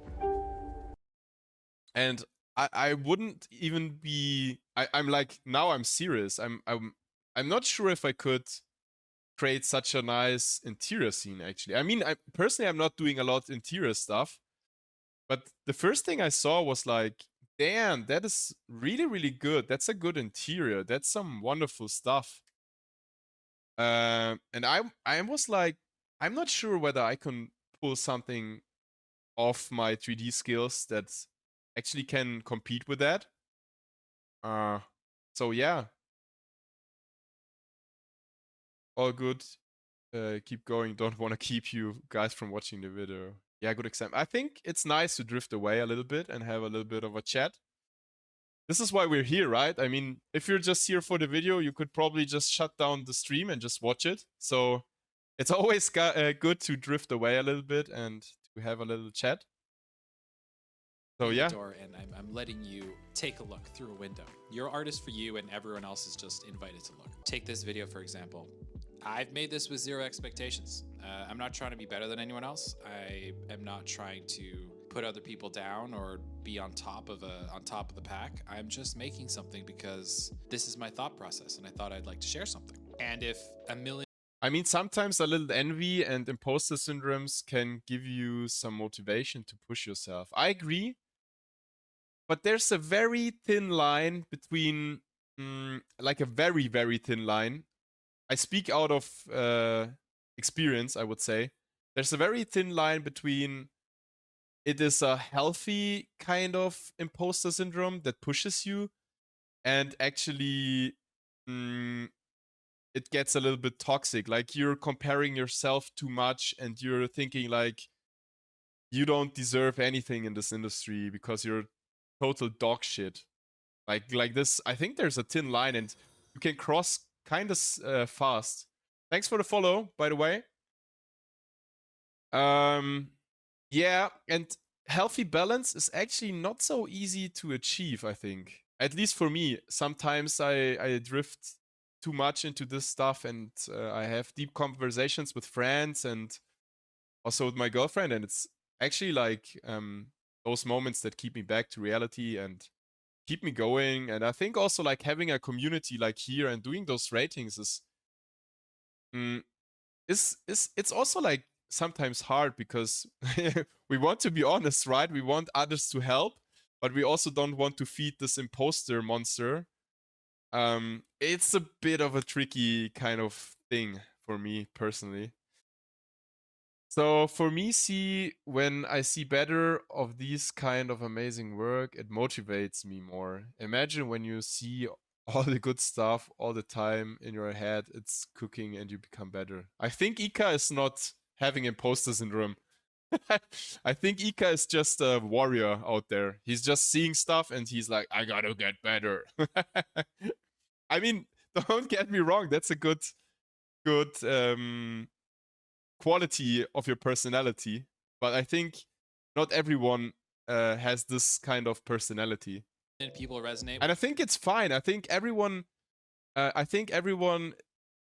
And I wouldn't even be, I'm like, now I'm serious. I'm not sure if I could create such a nice interior scene, actually. I mean, personally, I'm not doing a lot of interior stuff, but the first thing I saw was like, damn, that is really, really good. That's a good interior. That's some wonderful stuff. And I was like, I'm not sure whether I can pull something off my 3D skills that actually can compete with that. So yeah, all good. Keep going. Don't want to keep you guys from watching the video. Yeah, good example. I think it's nice to drift away a little bit and have a little bit of a chat. This is why we're here, right? I mean, if you're just here for the video, you could probably just shut down the stream and just watch it. So it's always good to drift away a little bit and to have a little chat. So yeah. Door, and I'm letting you take a look through a window. Your art is for you, and everyone else is just invited to look. Take this video, for example. I've made this with zero expectations. I'm not trying to be better than anyone else. I am not trying to put other people down or be on top of the pack. I'm just making something because this is my thought process, and I thought I'd like to share something. And if a million I mean, sometimes a little envy and imposter syndromes can give you some motivation to push yourself. I agree. But there's a very thin line between, like a very, very thin line. I speak out of experience, I would say. There's a very thin line between it is a healthy kind of imposter syndrome that pushes you, and actually it gets a little bit toxic. Like, you're comparing yourself too much and you're thinking like you don't deserve anything in this industry because you're total dog shit. Like this, I think there's a thin line and you can cross kind of fast. Thanks for the follow, by the way. Yeah, and healthy balance is actually not so easy to achieve, I think. At least for me. Sometimes I drift too much into this stuff, and I have deep conversations with friends and also with my girlfriend, and it's actually like those moments that keep me back to reality and keep me going. And I think also like having a community like here and doing those ratings is it's also like sometimes hard because we want to be honest, right? We want others to help, but we also don't want to feed this imposter monster. It's a bit of a tricky kind of thing for me personally. So for me, when I see better of these kind of amazing work, it motivates me more. Imagine when you see all the good stuff all the time in your head, it's cooking and you become better. I think Ika is not having imposter syndrome. I think Ika is just a warrior out there. He's just seeing stuff and he's like, I gotta get better. I mean, don't get me wrong, that's a good quality of your personality, but I think not everyone has this kind of personality. people resonate. And I think it's fine. I think everyone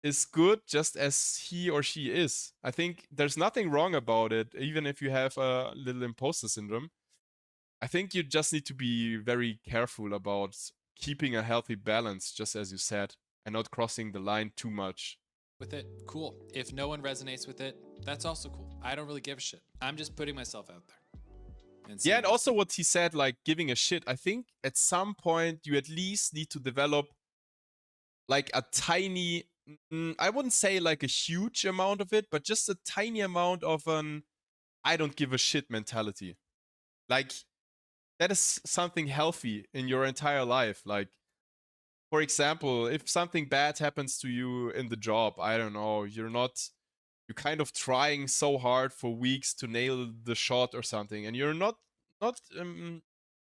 is good just as he or she is. I think there's nothing wrong about it, even if you have a little imposter syndrome. I think you just need to be very careful about keeping a healthy balance, just as you said, and not crossing the line too much. With it, cool. If no one resonates with it, that's also cool. I don't really give a shit. I'm just putting myself out there. Yeah, and also what he said, like giving a shit. I think at some point you at least need to develop like a tiny, I wouldn't say like a huge amount of it, but just a tiny amount of an I don't give a shit mentality. Like that is something healthy in your entire life. Like, for example, if something bad happens to you in the job, I don't know, you're kind of trying so hard for weeks to nail the shot or something, and you're not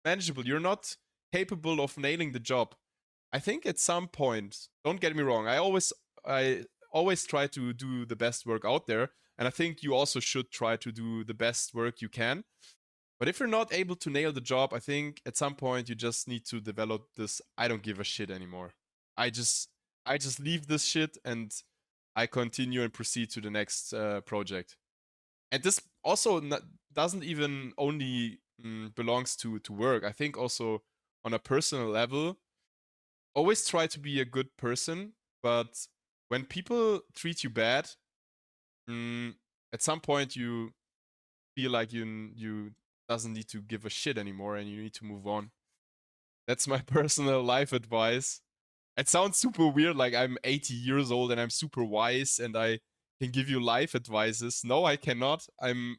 manageable. You're not capable of nailing the job. I think at some point, don't get me wrong, I always try to do the best work out there, and I think you also should try to do the best work you can. But if you're not able to nail the job, I think at some point you just need to develop this I don't give a shit anymore. I just leave this shit and I continue and proceed to the next project. And this also doesn't even only belongs to work. I think also on a personal level, always try to be a good person, but when people treat you bad, at some point you feel like you doesn't need to give a shit anymore and you need to move on. That's my personal life advice. It sounds super weird, like I'm 80 years old and I'm super wise and I can give you life advices. No, I cannot. I'm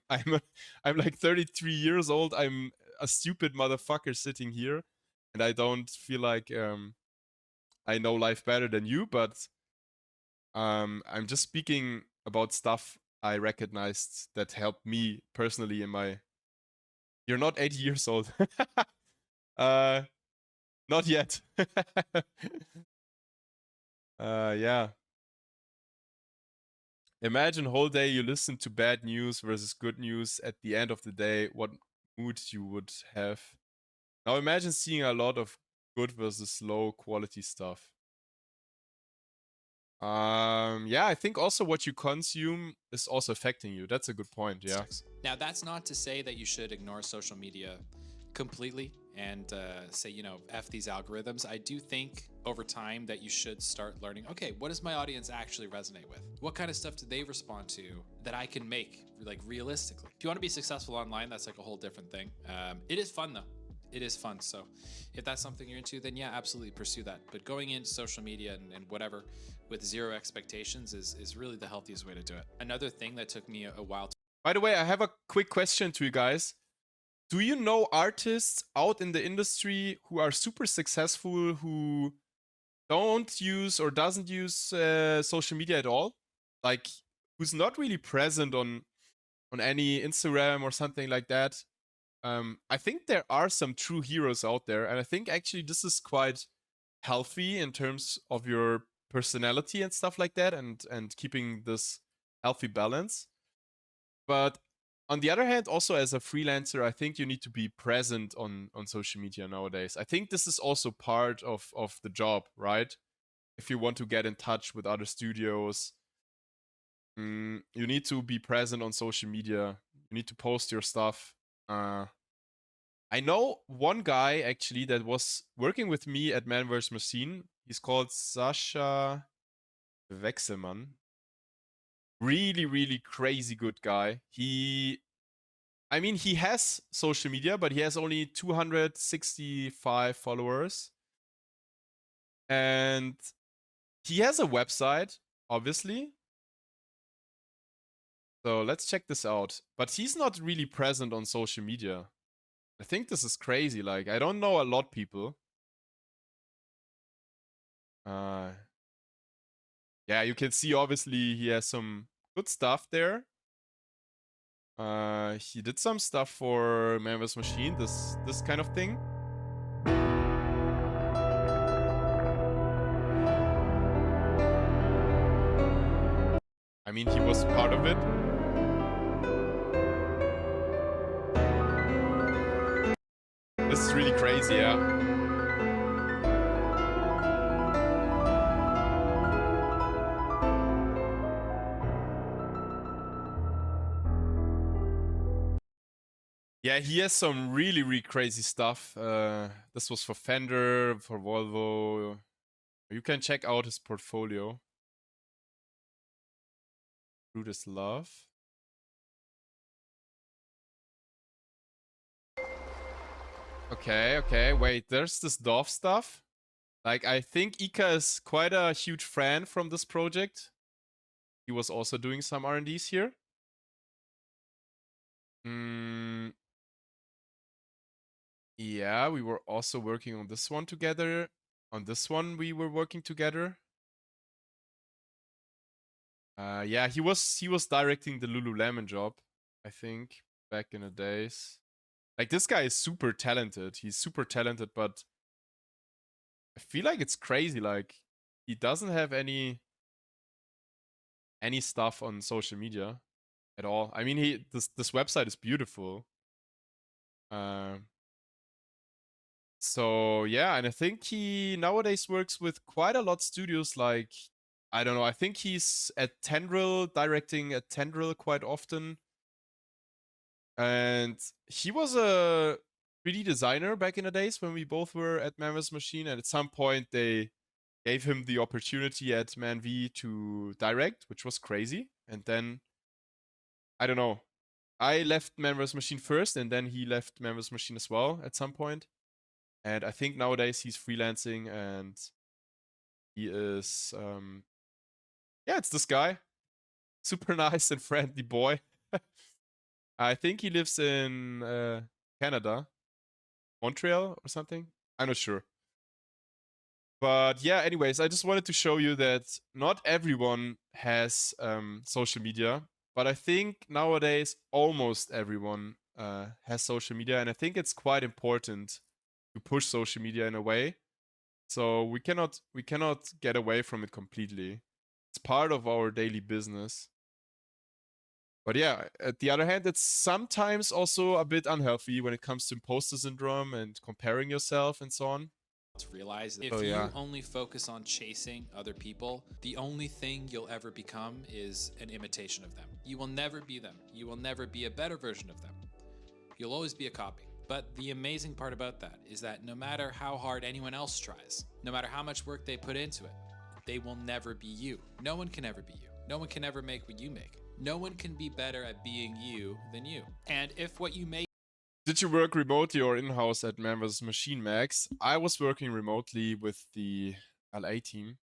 like 33 years old. I'm a stupid motherfucker sitting here, and I don't feel like I know life better than you, but I'm just speaking about stuff I recognized that helped me personally in my. You're not 80 years old. Not yet. Yeah. Imagine whole day you listen to bad news versus good news. At the end of the day, what mood you would have. Now imagine seeing a lot of good versus low quality stuff. Yeah, I think also what you consume is also affecting you. That's a good point. Yeah. Now, that's not to say that you should ignore social media completely and say, you know, F these algorithms. I do think over time that you should start learning, okay, what does my audience actually resonate with? What kind of stuff do they respond to that I can make like realistically? If you want to be successful online, that's like a whole different thing. It is fun though. It is fun. So if that's something you're into, then yeah, absolutely pursue that. But going into social media and whatever with zero expectations is really the healthiest way to do it. Another thing that took me a while. By the way, I have a quick question to you guys. Do you know artists out in the industry who are super successful who don't use or doesn't use social media at all? Like, who's not really present on any Instagram or something like that? I think there are some true heroes out there, and I think actually this is quite healthy in terms of your personality and stuff like that, and keeping this healthy balance. But on the other hand, also as a freelancer, I think you need to be present on social media nowadays. I think this is also part of the job, right? If you want to get in touch with other studios, you need to be present on social media. You need to post your stuff. I know one guy actually that was working with me at Man vs. Machine. He's called Sascha Wechselmann. Really, really crazy good guy. He has social media, but he has only 265 followers. And he has a website, obviously. So let's check this out. But he's not really present on social media. I think this is crazy. Like, I don't know a lot of people. Yeah, you can see obviously he has some good stuff there. He did some stuff for Man vs. Machine, this kind of thing. I mean, he was part of it. This is really crazy, yeah. Yeah, he has some really, really crazy stuff. This was for Fender, for Volvo. You can check out his portfolio. Brutus Love. Okay, wait, there's this Dove stuff. Like, I think Ika is quite a huge fan from this project. He was also doing some R&Ds here. Yeah, we were also working on this one together. On this one, we were working together. Yeah, he was directing the Lululemon job, I think, back in the days. Like, this guy is super talented. He's super talented, but I feel like it's crazy. Like, he doesn't have any stuff on social media at all. I mean, this website is beautiful. So yeah, and I think he nowadays works with quite a lot studios. Like, I don't know, I think he's at Tendril, directing at Tendril quite often. And he was a 3D designer back in the days when we both were at Mammoth Machine. And at some point, they gave him the opportunity at ManV to direct, which was crazy. And then, I don't know, I left Mammoth Machine first, and then he left Mammoth Machine as well at some point. And I think nowadays he's freelancing, and he is, yeah, it's this guy. Super nice and friendly boy. I think he lives in Canada, Montreal or something. I'm not sure. But yeah, anyways, I just wanted to show you that not everyone has social media, but I think nowadays almost everyone has social media, and I think it's quite important to push social media in a way. So we cannot get away from it completely. It's part of our daily business. But yeah, at the other hand, it's sometimes also a bit unhealthy when it comes to imposter syndrome and comparing yourself and so on. To realize that if Oh, yeah. you only focus on chasing other people, the only thing you'll ever become is an imitation of them. You will never be them. You will never be a better version of them. You'll always be a copy. But the amazing part about that is that no matter how hard anyone else tries, no matter how much work they put into it, they will never be you. No one can ever be you. No one can ever make what you make. No one can be better at being you than you. And if what you make... Did you work remotely or in-house at Mammoth Machine, Max? I was working remotely with the LA team.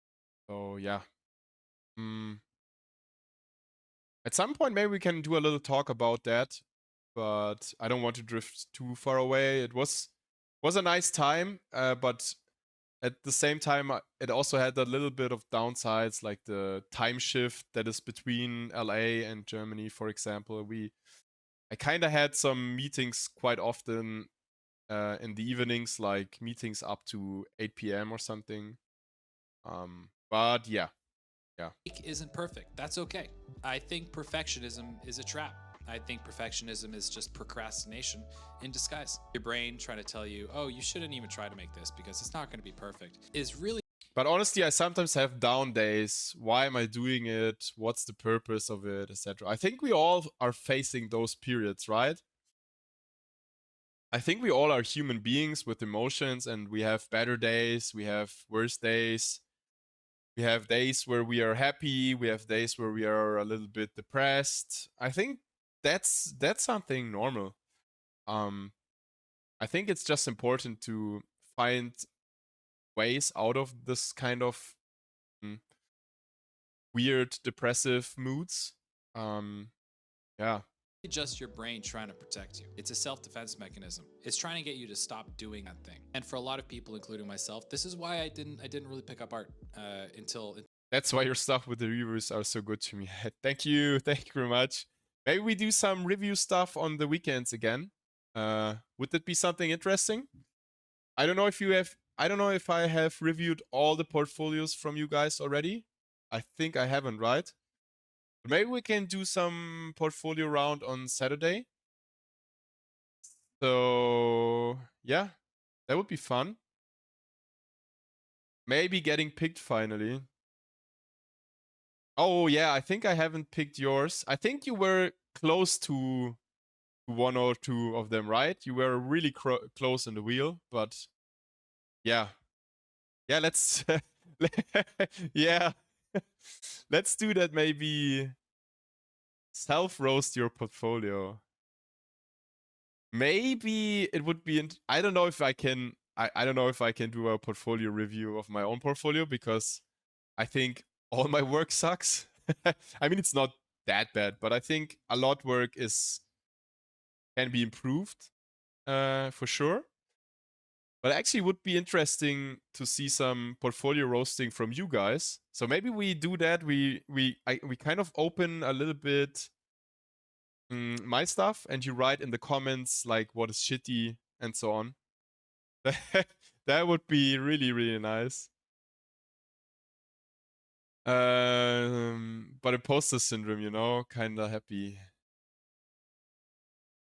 So yeah. At some point, maybe we can do a little talk about that, but I don't want to drift too far away. It was a nice time, but at the same time, it also had a little bit of downsides, like the time shift that is between LA and Germany, for example. I kind of had some meetings quite often in the evenings, like meetings up to 8 p.m. or something. But yeah. Isn't perfect. That's okay. I think perfectionism is a trap. I think perfectionism is just procrastination in disguise. Your brain trying to tell you, oh, you shouldn't even try to make this because it's not going to be perfect, is really... But honestly, I sometimes have down days. Why am I doing it? What's the purpose of it, etc. I think we all are facing those periods, right? I think we all are human beings with emotions, and we have better days, we have worse days. We have days where we are happy, we have days where we are a little bit depressed. I think that's something normal. I think it's just important to find ways out of this kind of weird depressive moods. Yeah. Just your brain trying to protect you. It's a self-defense mechanism. It's trying to get you to stop doing that thing. And for a lot of people, including myself, this is why I didn't really pick up art until... That's why your stuff with the reviews are so good to me. Thank you very much. Maybe we do some review stuff on the weekends again. Would that be something interesting? I don't know if I have reviewed all the portfolios from you guys already. I think I haven't, right? But maybe we can do some portfolio round on Saturday. So yeah, that would be fun. Maybe getting picked finally. Oh yeah, I think I haven't picked yours. I think you were close to one or two of them right. You were really close in the wheel, but yeah, let's yeah, let's do that. Maybe self roast your portfolio. Maybe it would be. I don't know if I can. I don't know if I can do a portfolio review of my own portfolio because I think all my work sucks. I mean, it's not that bad, but I think a lot work can be improved for sure. But actually, would be interesting to see some portfolio roasting from you guys. So maybe we do that. We kind of open a little bit my stuff, and you write in the comments like what is shitty and so on. That would be really, really nice. But imposter syndrome, you know, kinda happy.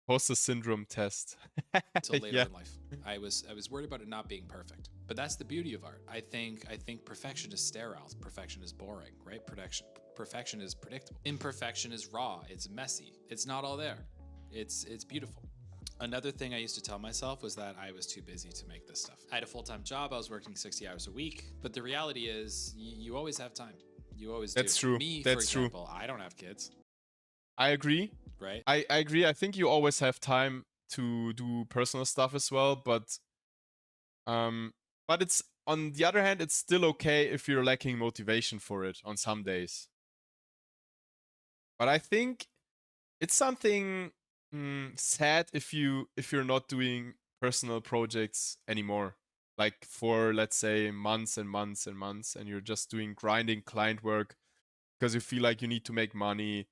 Imposter syndrome test. Until later Yeah. in life. I was worried about it not being perfect. But that's the beauty of art. I think perfection is sterile. Perfection is boring, right? Perfection is predictable. Imperfection is raw. It's messy. It's not all there. It's beautiful. Another thing I used to tell myself was that I was too busy to make this stuff. I had a full-time job. I was working 60 hours a week. But the reality is you always have time. You always do. That's true. Me, That's for example, I don't have kids. I agree. Right? I agree. I think you always have time to do personal stuff as well, but it's on the other hand, it's still okay if you're lacking motivation for it on some days. But I think it's something sad if you're not doing personal projects anymore. Like for let's say months and months and months, and you're just doing grinding client work because you feel like you need to make money.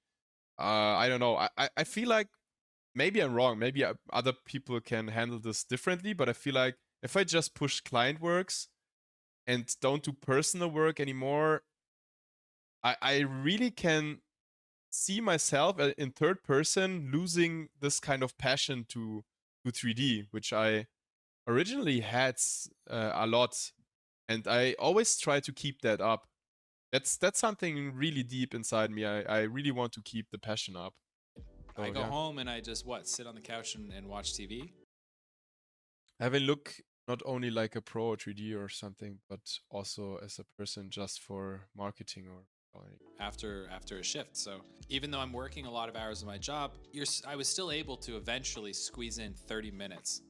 I don't know. I feel like maybe I'm wrong. Maybe other people can handle this differently, but I feel like if I just push client works and don't do personal work anymore, I really can see myself in third person losing this kind of passion to 3D, which I originally had a lot, and I always try to keep that up. That's something really deep inside me. I really want to keep the passion up. I go home and I just sit on the couch and watch TV. Have a look not only like a pro or 3D or something, but also as a person just for marketing or after a shift. So even though I'm working a lot of hours of my job, I was still able to eventually squeeze in 30 minutes.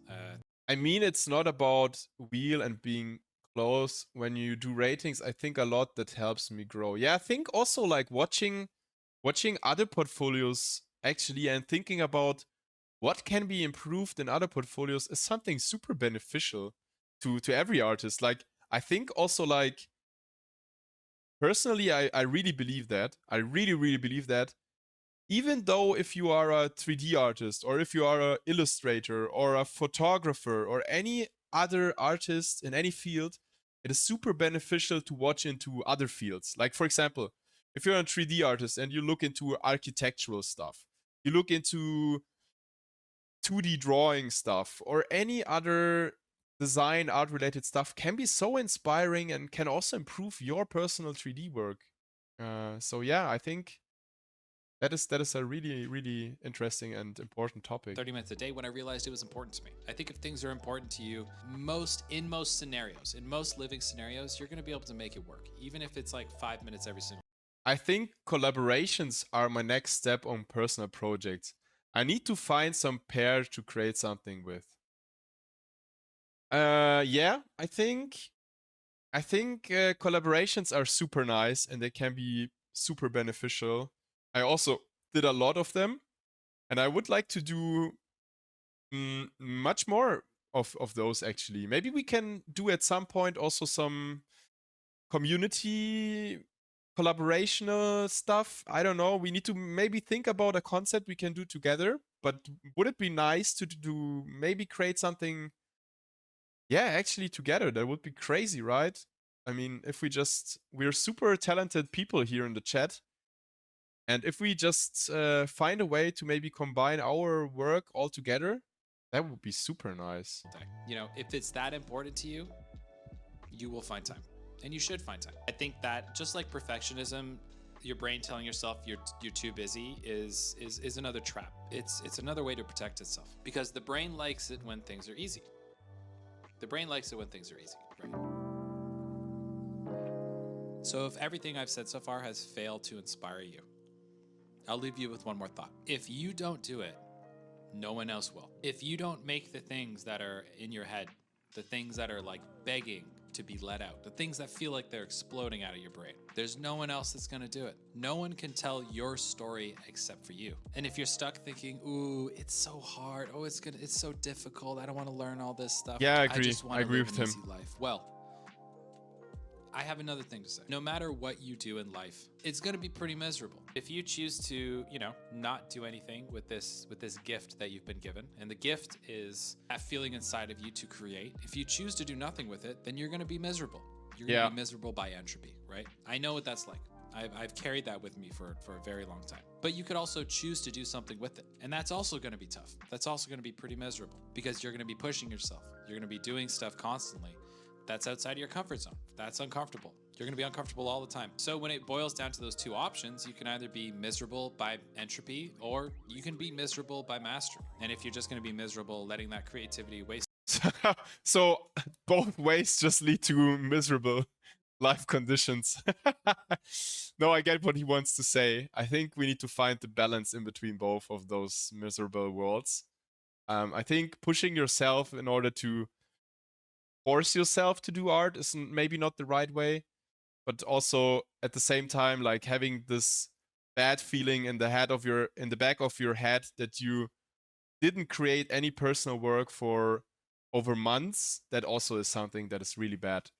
I mean, it's not about wheel and being close. When you do ratings, I think a lot that helps me grow. Yeah, I think also like watching other portfolios actually and thinking about what can be improved in other portfolios is something super beneficial to every artist. Like I think also like personally, I really believe that. I really, really believe that even though if you are a 3D artist or if you are an illustrator or a photographer or any other artist in any field, it is super beneficial to watch into other fields. Like for example, if you're a 3D artist and you look into architectural stuff, you look into 2D drawing stuff or any other design art related stuff can be so inspiring and can also improve your personal 3D work. So yeah, I think that is a really, really interesting and important topic. 30 minutes a day when I realized it was important to me. I think if things are important to you, in most scenarios, in most living scenarios, you're going to be able to make it work, even if it's like 5 minutes every single. I think collaborations are my next step on personal projects. I need to find some pair to create something with. Yeah, I think collaborations are super nice and they can be super beneficial. I also did a lot of them, and I would like to do much more of those actually. Maybe we can do at some point also some community collaborational stuff. I don't know. We need to maybe think about a concept we can do together, but would it be nice to do maybe create something actually together? That would be crazy, right? I mean, if we're super talented people here in the chat. And if we just find a way to maybe combine our work all together, that would be super nice. You know, if it's that important to you, you will find time. And you should find time. I think that just like perfectionism your brain telling yourself you're too busy is another trap. It's another way to protect itself, because the brain likes it when things are easy. The brain likes it when things are easy, right? So if everything I've said so far has failed to inspire you, I'll leave you with one more thought. If you don't do it, no one else will. If you don't make the things that are in your head, the things that are like begging to be let out, the things that feel like they're exploding out of your brain, there's no one else that's gonna do it. No one can tell your story except for you. And if you're stuck thinking, ooh, it's so hard, oh, it's so difficult, I don't want to learn all this stuff, Yeah, I I agree. just I want to agree live with an him. easy life. Well, I have another thing to say. No matter what you do in life, it's going to be pretty miserable. If you choose to, not do anything with this gift that you've been given, and the gift is that feeling inside of you to create. If you choose to do nothing with it, then you're going to be miserable. You're going to be miserable by entropy, right? I know what that's like. I've carried that with me for a very long time. But you could also choose to do something with it. And that's also going to be tough. That's also going to be pretty miserable, because you're going to be pushing yourself. You're going to be doing stuff constantly that's outside of your comfort zone. That's uncomfortable. You're going to be uncomfortable all the time. So when it boils down to those two options, you can either be miserable by entropy, or you can be miserable by mastery. And if you're just going to be miserable, letting that creativity waste. So both ways just lead to miserable life conditions. No, I get what he wants to say. I think we need to find the balance in between both of those miserable worlds. I think pushing yourself in order to force yourself to do art is maybe not the right way, but also at the same time, like having this bad feeling in the back of your head that you didn't create any personal work for over months, that also is something that is really bad.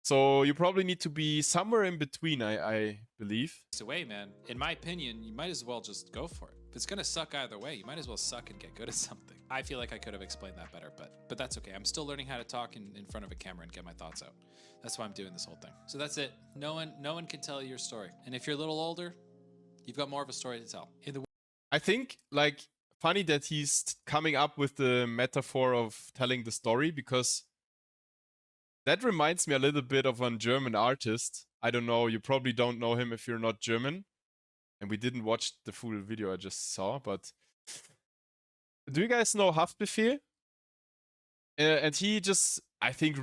So you probably need to be somewhere in between, I believe. Away, man. In my opinion, you might as well just go for it. If it's gonna suck either way, you might as well suck and get good at something. I feel like I could have explained that better, but that's okay. I'm still learning how to talk in front of a camera and get my thoughts out. That's why I'm doing this whole thing. So that's it. No one can tell your story. And if you're a little older, you've got more of a story to tell. I think, like, funny that he's coming up with the metaphor of telling the story, because that reminds me a little bit of a German artist. I don't know, you probably don't know him if you're not German. And we didn't watch the full video I just saw, but do you guys know Haftbefehl? And he just, I think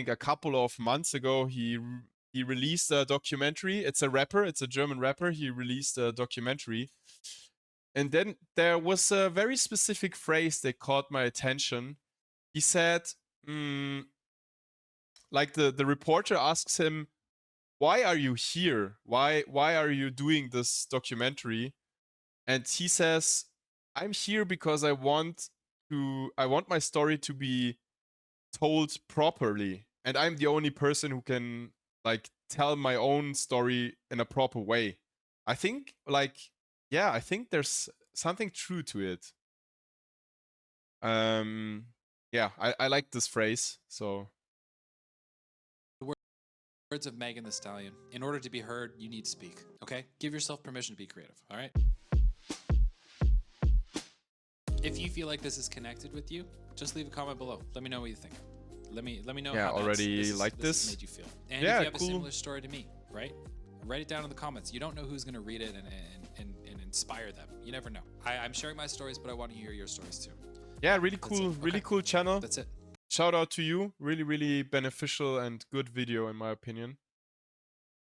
a couple of months ago, he released a documentary. It's a rapper, it's a German rapper. He released a documentary. And then there was a very specific phrase that caught my attention. He said, like the reporter asks him, why are you here? Why are you doing this documentary? And he says, I'm here because I want my story to be told properly. And I'm the only person who can, like, tell my own story in a proper way. I think, I think there's something true to it. Yeah, I like this phrase, so. Words of Megan Thee Stallion. In order to be heard, you need to speak. Okay? Give yourself permission to be creative. All right? If you feel like this is connected with you, just leave a comment below. Let me know what you think. Let me know how already this has made you feel. And if you have a similar story to me, right? Write it down in the comments. You don't know who's going to read it and inspire them. You never know. I'm sharing my stories, but I want to hear your stories too. Yeah, really cool. Really cool channel. That's it. Shout out to you. Really, really beneficial and good video, in my opinion.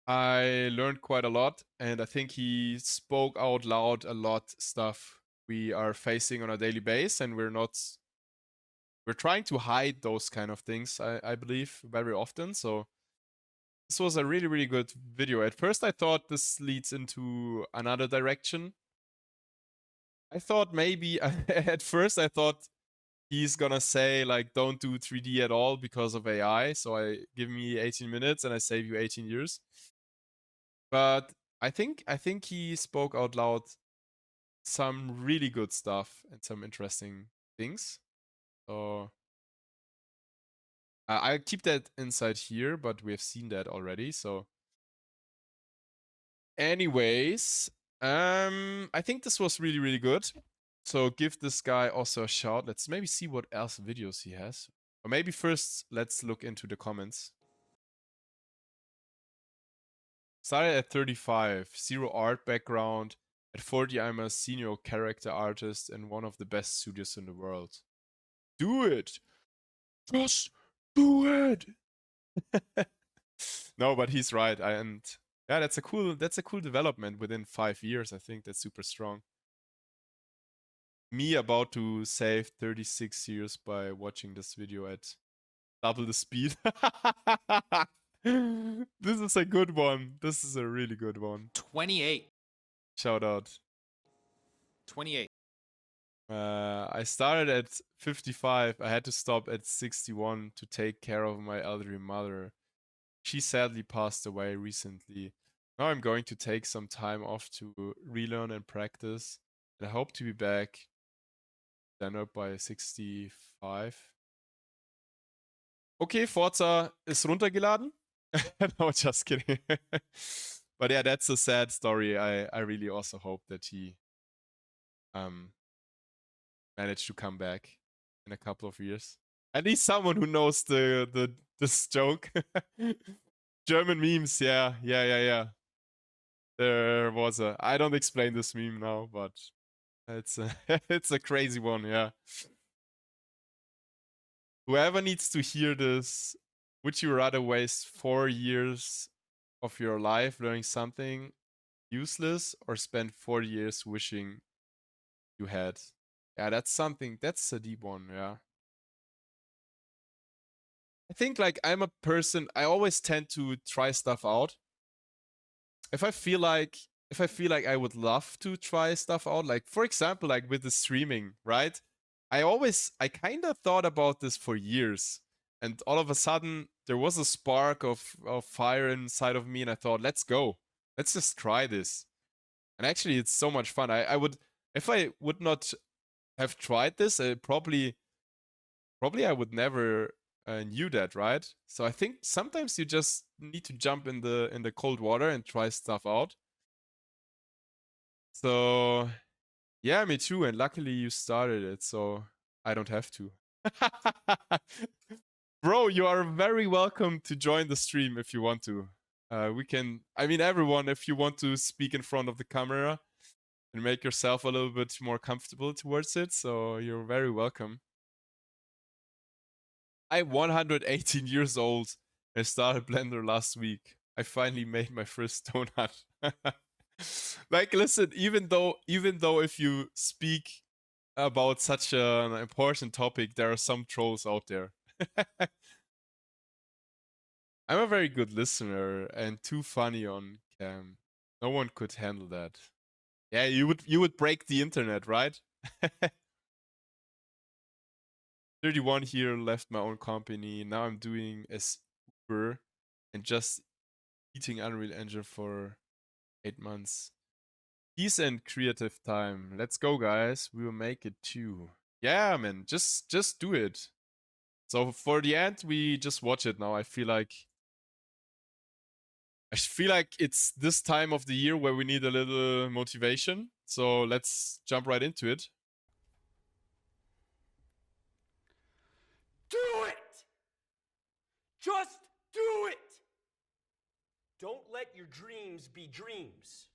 I learned quite a lot, and I think he spoke out loud a lot stuff we are facing on a daily basis, and we're trying to hide those kind of things, I believe, very often. So this was a really, really good video. At first, I thought this leads into another direction. I thought maybe, at first, I thought he's gonna say, like, don't do 3D at all because of AI. So give me 18 minutes and I save you 18 years. But I think he spoke out loud some really good stuff and some interesting things. So I'll keep that inside here, but we have seen that already. So anyways, I think this was really, really good. So give this guy also a shout. Let's maybe see what else videos he has. Or maybe first, let's look into the comments. Started at 35, zero art background. At 40, I'm a senior character artist in one of the best studios in the world. Do it! Just do it! No, but he's right. And yeah, that's a cool development within 5 years. I think that's super strong. Me about to save 36 years by watching this video at double the speed. This is a good one. This is a really good one. 28. Shout out. 28. I started at 55. I had to stop at 61 to take care of my elderly mother. She sadly passed away recently. Now I'm going to take some time off to relearn and practice. And I hope to be back then up by 65. Okay, Forza ist runtergeladen. No, just kidding. But yeah, that's a sad story. I really also hope that he managed to come back in a couple of years. At least someone who knows this joke. German memes, yeah. There was a. I don't explain this meme now, but it's a it's a crazy one, yeah. Whoever needs to hear this, would you rather waste 4 years of your life learning something useless or spend 4 years wishing you had? Yeah, that's a deep one, yeah. I think like I'm a person, I always tend to try stuff out. If I feel like I would love to try stuff out, like for example, like with the streaming, right? I kind of thought about this for years, and all of a sudden there was a spark of fire inside of me, and I thought, let's go, let's just try this. And actually, it's so much fun. I would, if I would not have tried this, probably I would never knew that, right? So I think sometimes you just need to jump in the cold water and try stuff out. So yeah, me too. And luckily you started it, so I don't have to. Bro, you are very welcome to join the stream if you want to. We can, I mean, everyone, if you want to speak in front of the camera and make yourself a little bit more comfortable towards it, so you're very welcome. I'm 118 years old. I started Blender last week. I finally made my first donut. Like, listen, even though if you speak about such an important topic, there are some trolls out there. I'm a very good listener and too funny on cam. No one could handle that. Yeah, you would break the internet, right? 31 here, left my own company. Now I'm doing as Uber and just eating Unreal Engine for 8 months. Peace and creative time. Let's go, guys. We will make it too. Yeah, man. Just do it. So for the end, we just watch it now. I feel like it's this time of the year where we need a little motivation. So let's jump right into it. Do it! Just do it! Don't let your dreams be dreams.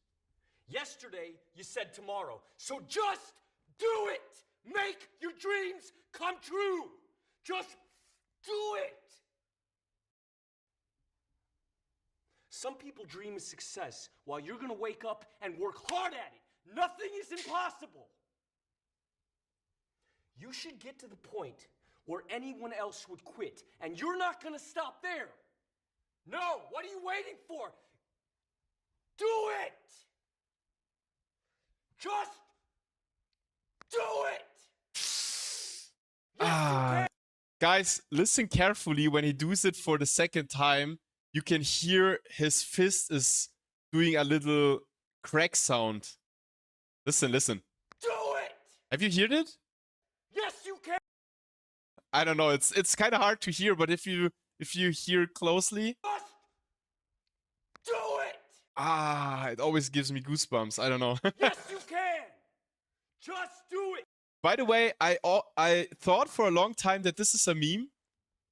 Yesterday, you said tomorrow. So just do it! Make your dreams come true! Just do it! Some people dream of success while you're gonna wake up and work hard at it. Nothing is impossible. You should get to the point where anyone else would quit, and you're not gonna stop there. No, what are you waiting for? Do it! Just do it! Guys, listen carefully. When he does it for the second time, you can hear his fist is doing a little crack sound. Listen. Do it! Have you heard it? Yes, you can! I don't know. It's kind of hard to hear, but if you hear closely, Just do it! it always gives me goosebumps. I don't know. Yes, you can! Just do it! By the way, I thought for a long time that this is a meme,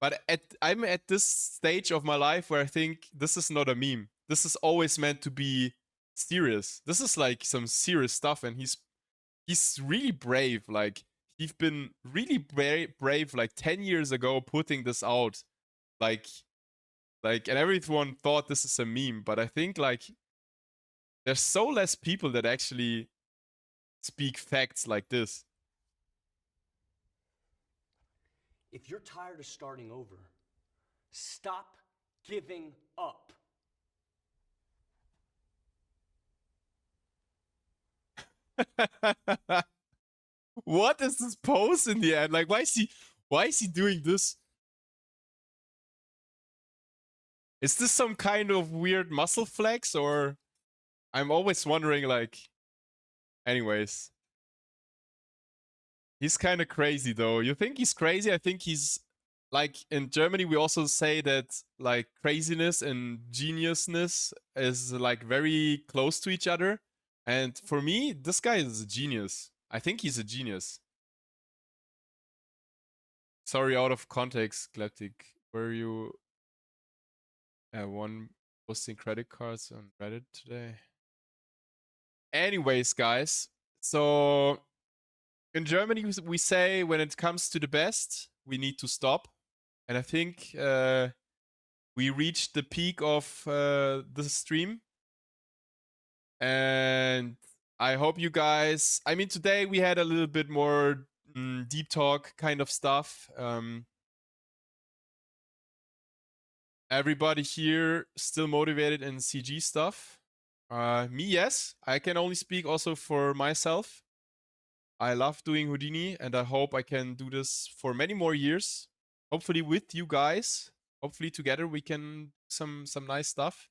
but I'm at this stage of my life where I think this is not a meme. this is always meant to be serious. This is like some serious stuff, and he's really brave. Like he's been really brave like 10 years ago putting this out. Like and everyone thought this is a meme, but I think like there's so less people that actually speak facts like this. If you're tired of starting over, stop giving up. What is this pose in the end? Like, why is he doing this? Is this some kind of weird muscle flex, or I'm always wondering, like, anyways. He's kind of crazy though. You think he's crazy? I think he's like, in Germany we also say that like craziness and geniusness is like very close to each other. And for me, this guy is a genius. I think he's a genius. Sorry, out of context, Galactic. Were you one posting credit cards on Reddit today? Anyways, guys, so in Germany we say when it comes to the best, we need to stop. And I think we reached the peak of the stream. And I hope you guys, I mean, today we had a little bit more deep talk kind of stuff. Everybody here still motivated in CG stuff. Me, yes. I can only speak also for myself. I love doing Houdini, and I hope I can do this for many more years. Hopefully with you guys. Hopefully together we can some nice stuff.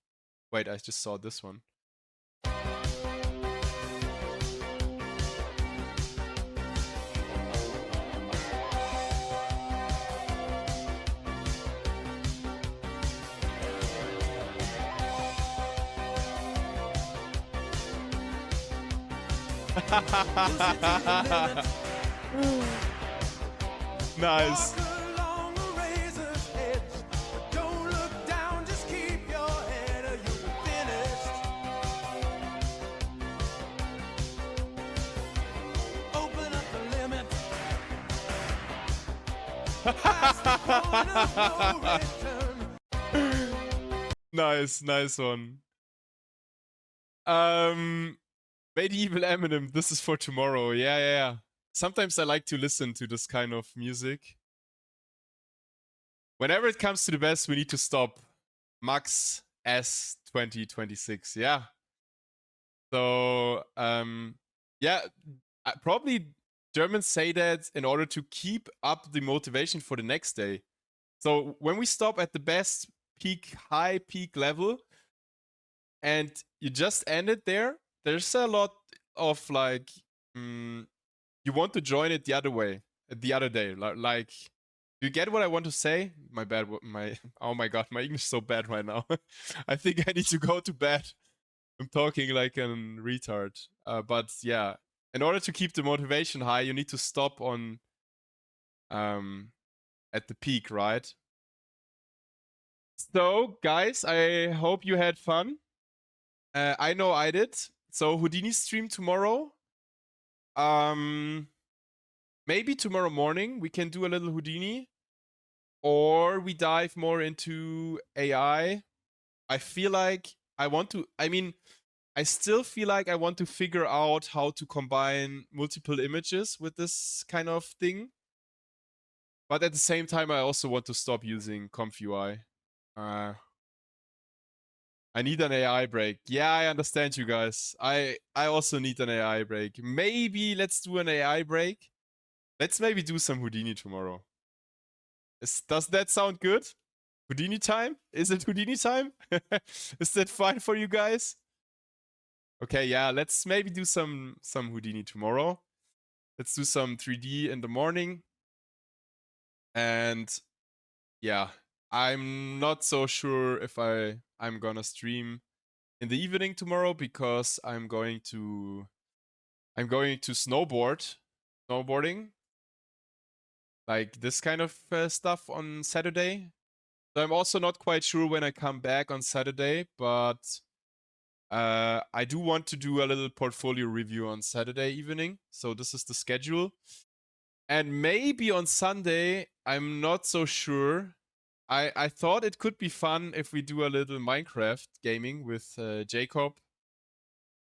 Wait, I just saw this one. Nice. Nice one. Medieval Eminem, this is for tomorrow. Yeah. Sometimes I like to listen to this kind of music. Whenever it comes to the best, we need to stop. Max S 2026. Yeah. So, yeah, probably Germans say that in order to keep up the motivation for the next day. So when we stop at the best high peak level, and you just end it there, there's a lot of like, you want to join it the other way, the other day. Like, do you get what I want to say? My bad. Oh my god, my English is so bad right now. I think I need to go to bed. I'm talking like a retard. But yeah, in order to keep the motivation high, you need to stop on at the peak, right? So, guys, I hope you had fun. I know I did. So Houdini stream tomorrow. Maybe tomorrow morning we can do a little Houdini, or we dive more into AI. I feel like I want to. I mean, I still feel like I want to figure out how to combine multiple images with this kind of thing. But at the same time, I also want to stop using ComfUI. I need an AI break. Yeah, I understand you guys. I also need an AI break. Maybe let's do an AI break. Let's maybe do some Houdini tomorrow. Does that sound good? Houdini time? Is it Houdini time? Is that fine for you guys? Okay, yeah, let's maybe do some Houdini tomorrow. Let's do some 3D in the morning. And yeah, I'm not so sure if I'm gonna stream in the evening tomorrow, because I'm going to snowboarding, like this kind of stuff on Saturday. So I'm also not quite sure when I come back on Saturday, but I do want to do a little portfolio review on Saturday evening. So this is the schedule. And maybe on Sunday, I'm not so sure. I thought it could be fun if we do a little Minecraft gaming with Jacob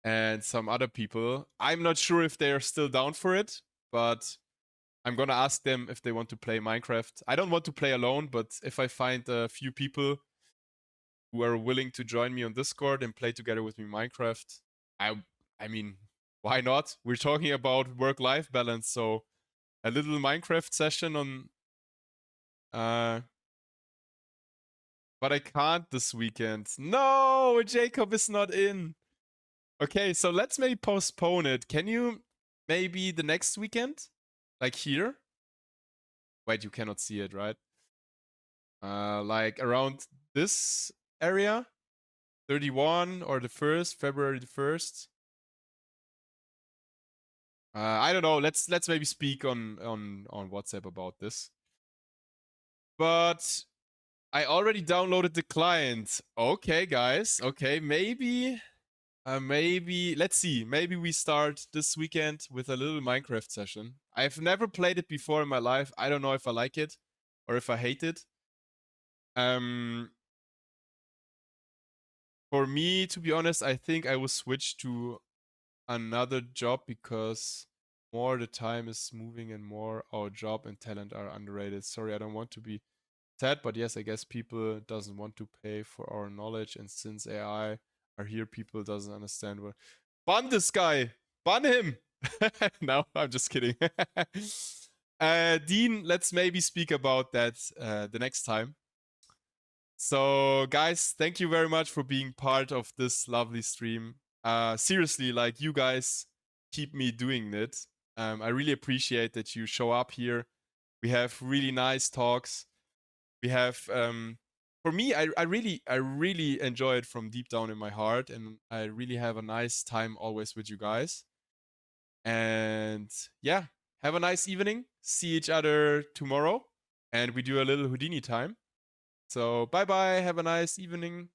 and some other people. I'm not sure if they are still down for it, but I'm gonna ask them if they want to play Minecraft. I don't want to play alone, but if I find a few people who are willing to join me on Discord and play together with me Minecraft, I mean, why not? We're talking about work-life balance, so a little Minecraft session on but I can't this weekend. No, Jacob is not in. Okay, so let's maybe postpone it. Can you maybe the next weekend? Like here? Wait, you cannot see it, right? Like around this area? 31 or the 1st, February the 1st? I don't know. Let's maybe speak on WhatsApp about this. But I already downloaded the client. Okay, guys. Okay, maybe let's see. Maybe we start this weekend with a little Minecraft session. I've never played it before in my life. I don't know if I like it or if I hate it. For me, to be honest, I think I will switch to another job because more the time is moving and more our job and talent are underrated. Sorry, I don't want to be sad, but yes, I guess people doesn't want to pay for our knowledge, and since AI are here, people doesn't understand what. Ban this guy! Ban him! No, I'm just kidding. Dean, let's maybe speak about that the next time. So, guys, thank you very much for being part of this lovely stream. Seriously, like, you guys keep me doing it. I really appreciate that you show up here. We have really nice talks. We have, for me, I really enjoy it from deep down in my heart, and I really have a nice time always with you guys. And yeah, have a nice evening. See each other tomorrow, and we do a little Houdini time. So bye bye. Have a nice evening.